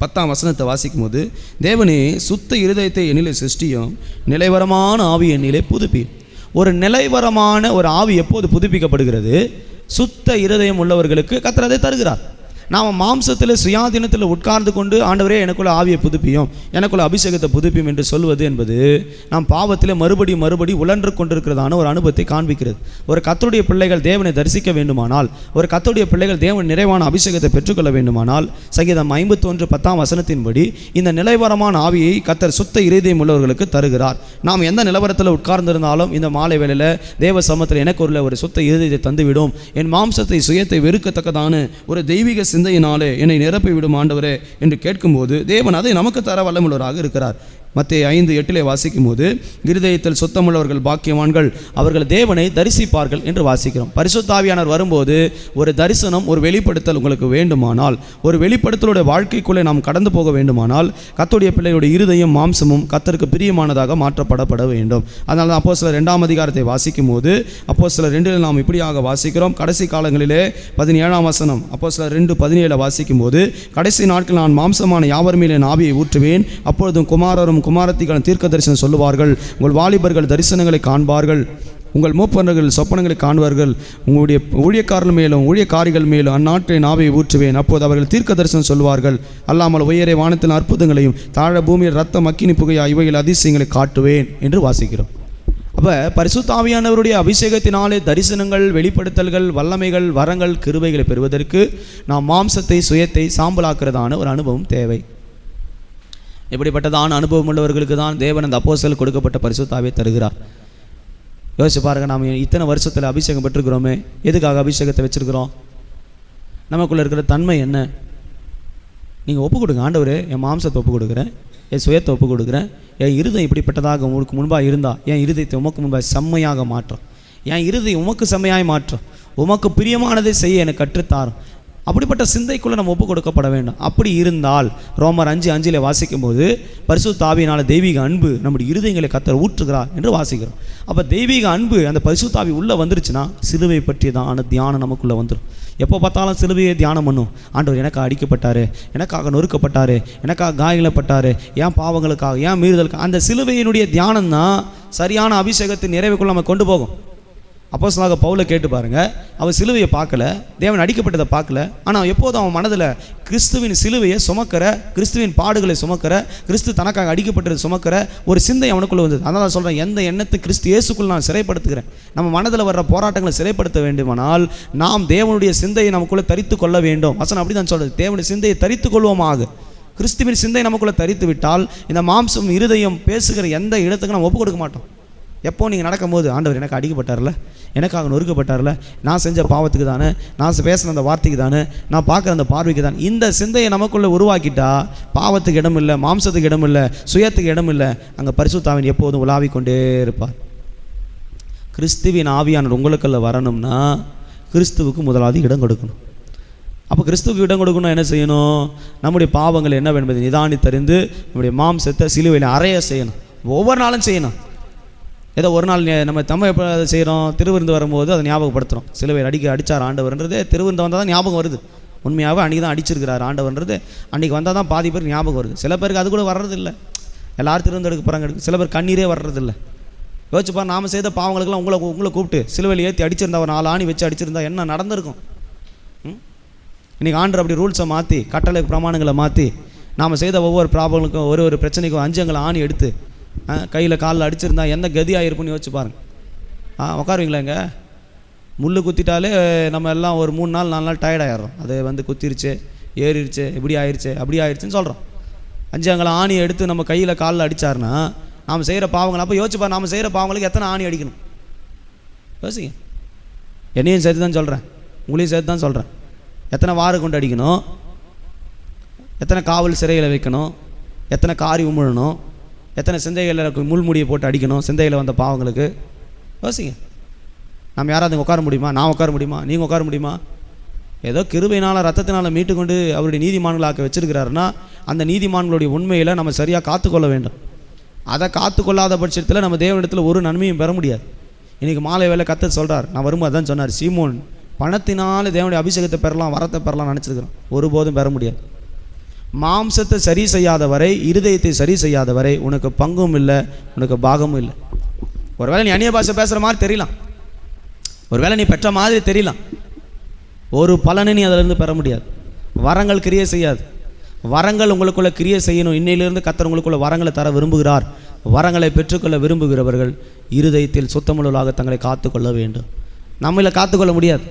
10ஆம் வசனத்தை வாசிக்கும் போது, தேவனே சுத்த இருதயத்தை என்னிலே சிருஷ்டியும், நிலைவரமான ஆவி என்னிலே புதுப்பி. ஒரு நிலைவரமான ஒரு ஆவி எப்போது புதுப்பிக்கப்படுகிறது? சுத்த இருதயம் உள்ளவர்களுக்கு கர்த்தர் அதை தருகிறார். நாம் மாம்சத்தில் சுயாதீனத்தில் உட்கார்ந்து கொண்டு ஆண்டவரே எனக்குள்ள ஆவியை புதுப்பியும், எனக்குள்ள அபிஷேகத்தை புதுப்பியும் என்று சொல்வது என்பது நாம் பாவத்தில் மறுபடி உழன்று கொண்டிருக்கிறதான ஒரு அனுபவத்தை காண்பிக்கிறது. ஒரு கர்த்தருடைய பிள்ளைகள் தேவனை தரிசிக்க வேண்டுமானால், ஒரு கர்த்தருடைய பிள்ளைகள் தேவன் நிறைவான அபிஷேகத்தை பெற்றுக்கொள்ள வேண்டுமானால், சங்கீதம் 51 10ஆம் வசனத்தின்படி இந்த நிலைவரமான ஆவியை கர்த்தர் சுத்த இருதயம் உள்ளவர்களுக்கு தருகிறார். நாம் எந்த நிலவரத்தில் உட்கார்ந்திருந்தாலும் இந்த மாலை வேளையில் தேவ சமூகத்தில் எனக்கு ஒரு சுத்த இருதயத்தை தந்துவிடும், என் மாம்சத்தை சுயத்தை வெறுக்கத்தக்கதான ஒரு தெய்வீக சிந்தையினாலே என்னை நிரப்பி விடும் ஆண்டவரே என்று கேட்கும்போது தேவன் அதை நமக்கு தர வல்லமுள்ளவராக இருக்கிறார். மத்தேயு 5:8 வாசிக்கும் போது, இருதயத்தில் சுத்தமுள்ளவர்கள் பாக்கியவான்கள், அவர்கள் தேவனை தரிசிப்பார்கள் என்று வாசிக்கிறோம். பரிசுத்த ஆவியானவர் வரும்போது ஒரு தரிசனம், ஒரு வெளிப்படுத்தல் உங்களுக்கு வேண்டுமானால், ஒரு வெளிப்படுத்தலுடைய வாழ்க்கைக்குள்ளே நாம் கடந்து போக வேண்டுமானால் கர்த்தருடைய பிள்ளைகளுடைய இருதயம் மாம்சமும் கர்த்தருக்கு பிரியமானதாக மாற்றப்பட வேண்டும். அதனால தான் அப்போஸ்தலர் 2ஆம் அதிகாரத்தை வாசிக்கும் போது அப்போஸ்தலர் 2 நாம் இப்படியாக வாசிக்கிறோம். கடைசி காலங்களிலே 17ஆம் வசனம் அப்போஸ்தலர் 2:17 வாசிக்கும் போது, கடைசி நாட்கள் நான் மாம்சமான யாவர் மேல் என் ஆவியை ஊற்றுவேன், அப்பொழுதும் குமாரரும் குமாரத்திகளும் தீர்க்க தரிசனம் சொல்லுவார்கள், உங்கள் வாலிபர்கள் தரிசனங்களை காண்பார்கள், உங்கள் மூப்பர்கள் சொப்பனங்களை காண்பார்கள், உங்களுடைய ஊழியக்காரர்கள் மேலும் ஊழியக்காரிகள் மேலும் அந்நாட்டின் ஆவியை ஊற்றுவேன், அப்போது அவர்கள் தீர்க்க தரிசனம் சொல்வார்கள், அல்லாமல் உயரே வானத்தின் அற்புதங்களையும் தாழ பூமியில் ரத்தம் அக்கினி புகையா இவைகள் அதிசயங்களை காட்டுவேன் என்று வாசிக்கிறோம். அப்போ பரிசுத்த ஆவியானவருடைய அபிஷேகத்தினாலே தரிசனங்கள், வெளிப்படுத்தல்கள், வல்லமைகள், வரங்கள், கிருபைகளை பெறுவதற்கு நாம் மாம்சத்தை சுயத்தை சாம்பலாக்குறதான ஒரு அனுபவம் தேவை. எப்படிப்பட்டதான அனுபவம் உள்ளவர்களுக்கு தான் தேவன் அந்த அப்போஸ்தலருக்கு கொடுக்கப்பட்ட பரிசுத்த ஆவியை தருகிறார். யோசிச்சு பாருங்கள், நாம் இத்தனை வருஷத்தில் அபிஷேகம் பெற்றுக்கிறோமே, எதுக்காக அபிஷேகத்தை வச்சுருக்கிறோம்? நமக்குள்ளே இருக்கிற தன்மை என்ன? நீங்கள் ஒப்பு கொடுங்க, ஆண்டவரே என் மாம்சத்தை ஒப்பு கொடுக்குறேன், என் சுயத்தை ஒப்பு கொடுக்குறேன், என் இருதயம் இப்படிப்பட்டதாக உங்களுக்கு முன்பாக இருந்தால் என் இருதயத்தை உமக்கு முன்பாக செம்மையாக மாற்றும், என் இருதயம் உமக்கு செம்மையாய் மாற்றும், உமக்கு பிரியமானதை செய்ய எனக்கு கற்றுத்தாரும். அப்படிப்பட்ட சிந்தைக்குள்ளே நம்ம ஒப்பு கொடுக்கப்பட வேண்டும். அப்படி இருந்தால் ரோமர் 5:5 வாசிக்கும் போது பரிசுத்த ஆவியினால தெய்வீக அன்பு நம்முடைய இருதயங்களை கர்த்தர் ஊற்றுகிறார் என்று வாசிக்கிறோம். அப்போ தெய்வீக அன்பு அந்த பரிசுத்த ஆவி உள்ளே வந்துருச்சுன்னா சிலுவை பற்றியதான தியானம் நமக்குள்ளே வந்துடும். எப்போ பார்த்தாலும் சிலுவையை தியானம் பண்ணும். ஆண்டவர் எனக்காக அடிக்கப்பட்டார், எனக்காக நொறுக்கப்பட்டார், எனக்காக காயங்கப்பட்டார், ஏன் பாவங்களுக்காக, ஏன் மீறுதலுக்காக. அந்த சிலுவையினுடைய தியானம் தான் சரியான அபிஷேகத்தின் நிறைவுக்குள்ள நம்ம கொண்டு போகும். அப்போஸ்தலனாக பவுலை கேட்டு பாருங்க, அவன் சிலுவையை பார்க்கல, தேவன் அடிக்கப்பட்டதை பார்க்கல, ஆனால் எப்போதும் அவன் மனதில் கிறிஸ்துவின் சிலுவையை சுமக்கிற, கிறிஸ்துவின் பாடுகளை சுமக்கிற, கிறிஸ்து தனக்காக அடிக்கப்பட்டதை சுமக்கிற ஒரு சிந்தை அவனுக்குள்ளே வந்தது. அதனால் சொல்கிறேன், எந்த எண்ணத்தை கிறிஸ்து இயேசுக்குள் நான் சிறைப்படுத்துகிறேன். நம்ம மனதில் வர்ற போராட்டங்களை சிறைப்படுத்த வேண்டுமானால் நாம் தேவனுடைய சிந்தையை நமக்குள்ளே தரித்து கொள்ள வேண்டும். வசனம் அப்படி தான் சொல்கிறது, தேவனுடைய சிந்தையை தரித்து கொள்வோமாக. கிறிஸ்துவின் சிந்தை நமக்குள்ளே தரித்து விட்டால் இந்த மாம்சம் இருதயம் பேசுகிற எந்த இடத்துக்கு நம்ம ஒப்பு கொடுக்க மாட்டோம். எப்போ நீங்கள் நடக்கும்போது ஆண்டவர் எனக்கு அடிக்கப்பட்டார்ல, எனக்காக நொறுக்கப்பட்டார்ல, நான் செஞ்ச பாவத்துக்கு தானே, நான் பேசின அந்த வார்த்தைக்கு தானே, நான் பார்க்குற அந்த பார்வைக்கு தானே, இந்த சிந்தையை நமக்குள்ளே உருவாக்கிட்டா பாவத்துக்கு இடம் இல்லை, மாம்சத்துக்கு இடம் இல்லை, சுயத்துக்கு இடம் இல்லை. அங்கே பரிசுத்த ஆவியானவர் எப்போதும் உலாவிக் கொண்டே இருப்பார். கிறிஸ்துவின் ஆவியானவர் உங்களுக்குள்ள வரணும்னா கிறிஸ்துவுக்கு முதலாவது இடம் கொடுக்கணும். அப்போ கிறிஸ்துவுக்கு இடம் கொடுக்கணும் என்ன செய்யணும்? நம்முடைய பாவங்கள் என்ன என்பதை நிதானித்தறிந்து நம்முடைய மாம்சத்தை சிலுவையில் அறைய செய்யணும். ஒவ்வொரு நாளும் செய்யணும். ஏதோ ஒரு நாள் நம்ம எப்போ அதை செய்கிறோம், திருவிருந்து வரும்போது அதை ஞாபகப்படுத்துகிறோம். சிலுவையில் அடித்தார் ஆண்டவர்ன்றது திருவிருந்து வந்தால் தான் ஞாபகம் வருது. உண்மையாகவே அன்றைக்கி தான் அடிச்சிருக்கிறார் ஆண்டவர்ன்றது அன்றைக்கி வந்தால் தான் பாதி பேருக்கு ஞாபகம் வருது. சில பேருக்கு அது கூட வர்றதில்லை. எல்லாரும் திருவிருந்து எடுக்க போகிறாங்க, சில பேர் கண்ணீரே வர்றதில்லை. யோசிச்சுப்பா, நாம் செய்த பாவங்களுக்கெல்லாம் உங்களை கூப்பிட்டு சிலுவையில் ஏற்றி அடிச்சிருந்தா, ஒரு 4 ஆணி வச்சு அடிச்சிருந்தா என்ன நடந்திருக்கும்? இன்றைக்கி ஆண்டவர் அப்படி ரூல்ஸை மாற்றி, கட்டளை பிரமாணங்களை மாற்றி, நாம் செய்த ஒவ்வொரு ப்ராப்ளங்களுக்கும் ஒரு பிரச்சனைக்கும் 5 அங்குல ஆணி எடுத்து கையில் காலில் அடிச்சிருந்தா என்ன கதியாக இருப்புன்னு யோசிச்சு பாருங்க. உட்காருவீங்களா? இங்கே முள் குத்திட்டாலே நம்ம எல்லாம் ஒரு 3 நாள் 4 நாள் டயர்டாகிடுறோம். அது குத்திருச்சு, ஏறிடுச்சு, இப்படி ஆயிடுச்சு, அப்படி ஆயிடுச்சுன்னு சொல்கிறோம். 5 அங்குல ஆணியை எடுத்து நம்ம கையில் காலில் அடித்தாருன்னா நாம் செய்கிற பாவங்கள், அப்போ யோசிச்சுப்பா, நாம் செய்கிற பாவங்களுக்கு எத்தனை ஆணி அடிக்கணும் யோசிங்க. என்னையும் சேர்த்து தான் சொல்கிறேன், உங்களையும் சேர்த்து தான் சொல்கிறேன். எத்தனை வாரம் கொண்டு அடிக்கணும், எத்தனை காவல் சிறையில் வைக்கணும், எத்தனை காரி உமிழணும், எத்தனை சிந்தைகளில் முள்முடியை போட்டு அடிக்கணும் சிந்தையில் வந்த பாவங்களுக்கு யோசிங்க. நம்ம யாராவது உட்கார முடியுமா? நான் உட்கார முடியுமா? நீங்கள் உட்கார முடியுமா? ஏதோ கிருபையினால் ரத்தத்தினால் மீட்டு கொண்டு அவருடைய நீதிமான்களாக்க வச்சிருக்கிறாருன்னா அந்த நீதிமான்களுடைய உண்மையில் நம்ம சரியாக காத்துக்கொள்ள வேண்டும். அதை காத்துக்கொள்ளாத பட்சத்தில் நம்ம தேவனிடத்தில் ஒரு நன்மையும் பெற முடியாது. இன்றைக்கி மாலை வேலை கர்த்தர் சொல்கிறார், நான் வரும்போது அதான் சொன்னார், சீமோன் பணத்தினால் தேவனுடைய அபிஷேகத்தை பெறலாம், வரத்தை பெறலாம் நினச்சிருக்கிறோம், ஒருபோதும் பெற முடியாது. மாம்சத்தை சரி செய்யாத வரை, இருதயத்தை சரி செய்யாத வரை உனக்கு பங்கும் இல்லை, உனக்கு பாகமும் இல்லை. ஒருவேளை நீ அந்நிய பாஷை பேசுகிற மாதிரி தெரியலாம், ஒருவேளை நீ பெற்ற மாதிரி தெரியலாம், ஒரு பலனை நீ அதிலிருந்து பெற முடியாது. வரங்கள் கிரியை செய்யாது. வரங்கள் உங்களுக்குள்ள கிரியை செய்யணும். இன்னையிலிருந்து கர்த்தர் உங்களுக்குள்ள வரங்களை தர விரும்புகிறார். வரங்களை பெற்றுக்கொள்ள விரும்புகிறவர்கள் இருதயத்தில் சுத்தமுள்ளவர்களாக தங்களை காத்துக்கொள்ள வேண்டும். நம்மள காத்துக்கொள்ள முடியாது.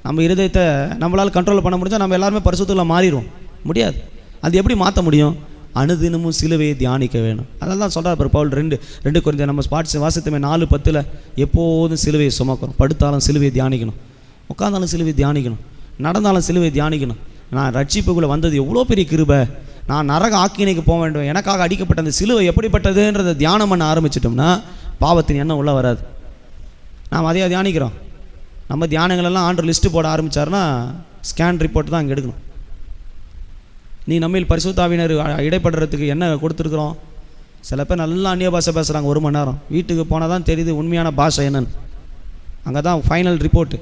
நம்ம இருதயத்தை நம்மளால் கண்ட்ரோல் பண்ண முடிஞ்சால் நம்ம எல்லாருமே பரிசுத்தமாக மாறிடுவோம். முடியாது. அது எப்படி மாற்ற முடியும்? அனுதினமும் சிலுவையை தியானிக்க வேணும். அதெல்லாம் தான் சொல்கிறார் பவுல் 2 கொரிந்தியர் நம்ம ஸ்பாட்ஸ் வாசித்தமே 4:10 எப்போதும் சிலுவையை சுமக்கிறோம். படுத்தாலும் சிலுவையை தியானிக்கணும், உட்காந்தாலும் சிலுவையை தியானிக்கணும், நடந்தாலும் சிலுவையை தியானிக்கணும். நான் ரட்சிப்புக்குள்ளே வந்தது எவ்வளோ பெரிய கிருபை, நான் நரக ஆக்கினைக்கு போக வேண்டும், எனக்காக அடிக்கப்பட்ட அந்த சிலுவை எப்படிப்பட்டதுன்றதை தியானம் பண்ண ஆரம்பிச்சிட்டோம்னா பாவத்தின் எண்ணம் உள்ளே வராது. நாம் அதையாக தியானிக்கிறோம். நம்ம தியானங்களெல்லாம் ஆண்டர் லிஸ்ட்டு போட ஆரம்பித்தார்னா ஸ்கேன் ரிப்போர்ட் தான் அங்கே எடுக்கணும். நீ நம்மில் பரிசுத்த ஆவியினர் இடைப்படுறதுக்கு என்ன கொடுத்துருக்குறோம்? சில பேர் நல்லா அந்நிய பாஷை பேசுகிறாங்க 1 மணி நேரம், வீட்டுக்கு போனால் தான் தெரியுது உண்மையான பாஷை என்னன்னு. அங்கே தான் ஃபைனல் ரிப்போர்ட்டு.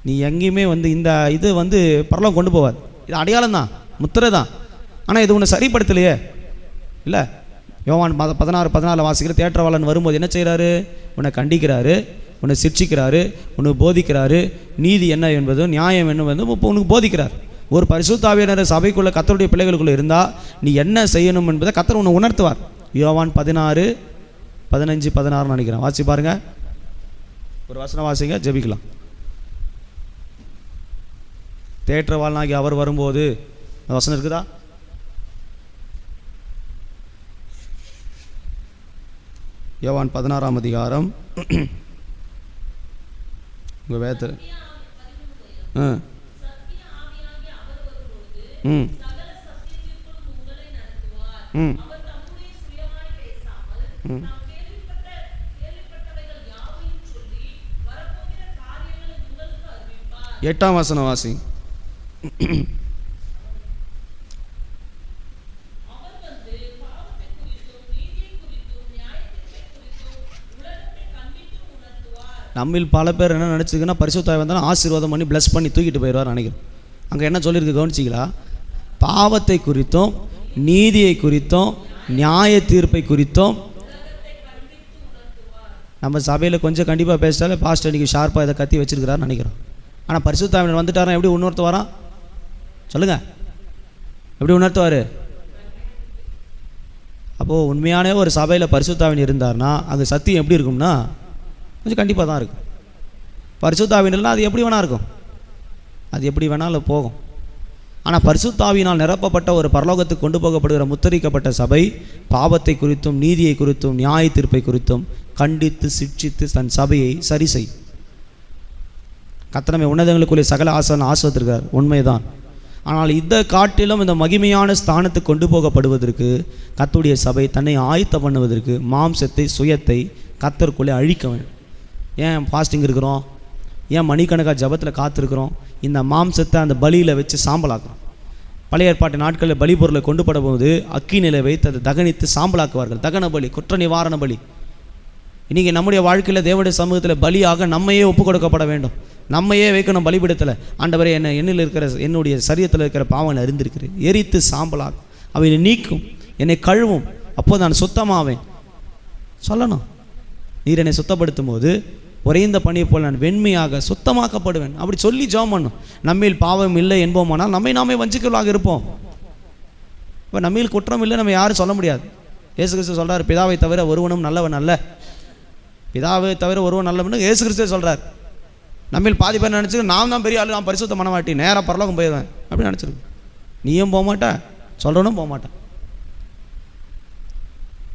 நீ எங்கேயுமே இந்த இது பரலோகம் கொண்டு போவாது. இது அடையாளம் தான், முத்திரை தான். ஆனால் இது உன்னை சரிப்படுத்தலையே. இல்லை, யோவான் 16:14 வாசிக்கிற தேற்றவாளன் வரும்போது என்ன செய்கிறாரு? உன்னை கண்டிக்கிறாரு, உன்னை சிட்சிக்கிறாரு, உனக்கு போதிக்கிறாரு. நீதி என்ன என்பதும் நியாயம் என்ன இப்போ உனக்கு போதிக்கிறார். ஒரு பரிசுத்த ஆவியானவர் சபைக்குள்ளே கர்த்தருடைய பிள்ளைகளுக்குள்ளே இருந்தால் நீ என்ன செய்யணும் என்பதை கர்த்தர் உன்னை உணர்த்துவார். யோவான் 16:15-16 நினைக்கிறேன், வாசி பாருங்க. ஒரு வசனம் வாசிங்க, ஜெபிக்கலாம். தேற்றவாளனாகி அவர் வரும்போது வசனம் இருக்குதா? யோவான் 16ஆம் அதிகாரம் உங்கள் வேதத்தில் எட்டாம் வசனம் வாசி. நம்மில் பல பேர் என்ன நினச்சிருக்குன்னா பரிசுத்த ஆவி வந்தாலும் ஆசீர்வாதம் பண்ணி ப்ளஸ் பண்ணி தூக்கிட்டு போயிடுவார் நினைக்கிறோம். அங்கே என்ன சொல்லியிருக்கு கவனிச்சிங்களா? பாவத்தை குறித்தும் நீதியை குறித்தும் நியாய தீர்ப்பை குறித்தும். நம்ம சபையில் கொஞ்சம் கண்டிப்பாக பேசிட்டாலே பாஸ்டர் இன்றைக்கி ஷார்ப்பாக இதை கத்தி வச்சுருக்கிறான்னு நினைக்கிறோம். ஆனால் பரிசுத்த ஆவியானவர் வந்துட்டாரா எப்படி உணர்த்து வரான் சொல்லுங்கள்? எப்படி உணர்த்துவார்? அப்போது உண்மையான ஒரு சபையில் பரிசுத்த ஆவியானவர் இருந்தார்னா அங்கே சத்தியம் எப்படி இருக்கும்னா கொஞ்சம் கண்டிப்பாக தான் இருக்கும். பரிசுத்த ஆவியானவர்னா அது எப்படி வேணா இருக்கும், அது எப்படி வேணாலும் போகும். ஆனால் பரிசுத்த ஆவியினால் நிரப்பப்பட்ட ஒரு பரலோகத்துக்கு கொண்டு போகப்படுகிற முத்தரிக்கப்பட்ட சபை பாவத்தை குறித்தும் நீதியை குறித்தும் நியாய தீர்ப்பை குறித்தும் கண்டித்து சிட்சித்து தன் சபையை சரி செய். கர்த்தர் உன்னதங்களுக்குள்ளே சகல ஆசீர்வதித்திருக்கிறார், உண்மைதான். ஆனால் இந்த காட்டிலும் இந்த மகிமையான ஸ்தானத்துக்கு கொண்டு போகப்படுவதற்கு கர்த்தருடைய சபை தன்னை ஆயத்தம் பண்ணுவதற்கு மாம்சத்தை சுயத்தை கர்த்தருக்குள்ளே அழிக்க வேண்டும். ஏன் ஃபாஸ்டிங் இருக்கிறோம்? ஏன் மணிக்கணக்காக ஜபத்தில் காத்திருக்கிறோம்? இந்த மாம்சத்தை அந்த பலியில் வச்சு சாம்பலாக்குறோம். பழைய ஏற்பாட்டு நாட்களில் பலி பொருளை கொண்டு போது அக்கினிலை வைத்து அதை தகனித்து சாம்பலாக்குவார்கள். தகன பலி, குற்ற நிவாரண பலி. இன்றைக்கி நம்முடைய வாழ்க்கையில் தேவனுடைய சமூகத்தில் பலியாக நம்மையே ஒப்பு கொடுக்கப்பட வேண்டும். நம்மையே வைக்கணும் பலிபீடத்தில். ஆண்டவரே என்னில் இருக்கிற என்னுடைய சரீரத்தில் இருக்கிற பாவங்களை அறிந்திருக்கிறேன், எரித்து சாம்பலாகும், அவை நீக்கும், என்னை கழுவும், அப்போது நான் சுத்தமாவேன் சொல்லணும். நீர் என்னை சுத்தப்படுத்தும் போது உறைந்த பணியை போல் நான் வெண்மையாக சுத்தமாக்கப்படுவேன் அப்படி சொல்லி ஜெபம் பண்ணும். நம்மில் பாவம் இல்லை என்போமானால் நம்மை நாமே வஞ்சிக்கலாக இருப்போம். இப்போ நம்மில் குற்றம் இல்லை நம்ம யாரும் சொல்ல முடியாது. இயேசு கிறிஸ்து சொல்கிறார், பிதாவை தவிர ஒருவனும் நல்லவன் அல்ல. பிதாவை தவிர ஒருவன் நல்லவன் இயேசு கிறிஸ்து சொல்கிறார். நம்மில் பாதி பேர் நினச்சிருக்கு நான் தான் பெரிய ஆளு, நான் பரிசுத்த மனவாட்டி, நேராக பரலோகம் போயிடுவேன் அப்படின்னு நினச்சிருக்கு. நீயும் போக மாட்டா, சொல்கிறனும் போக மாட்டான்.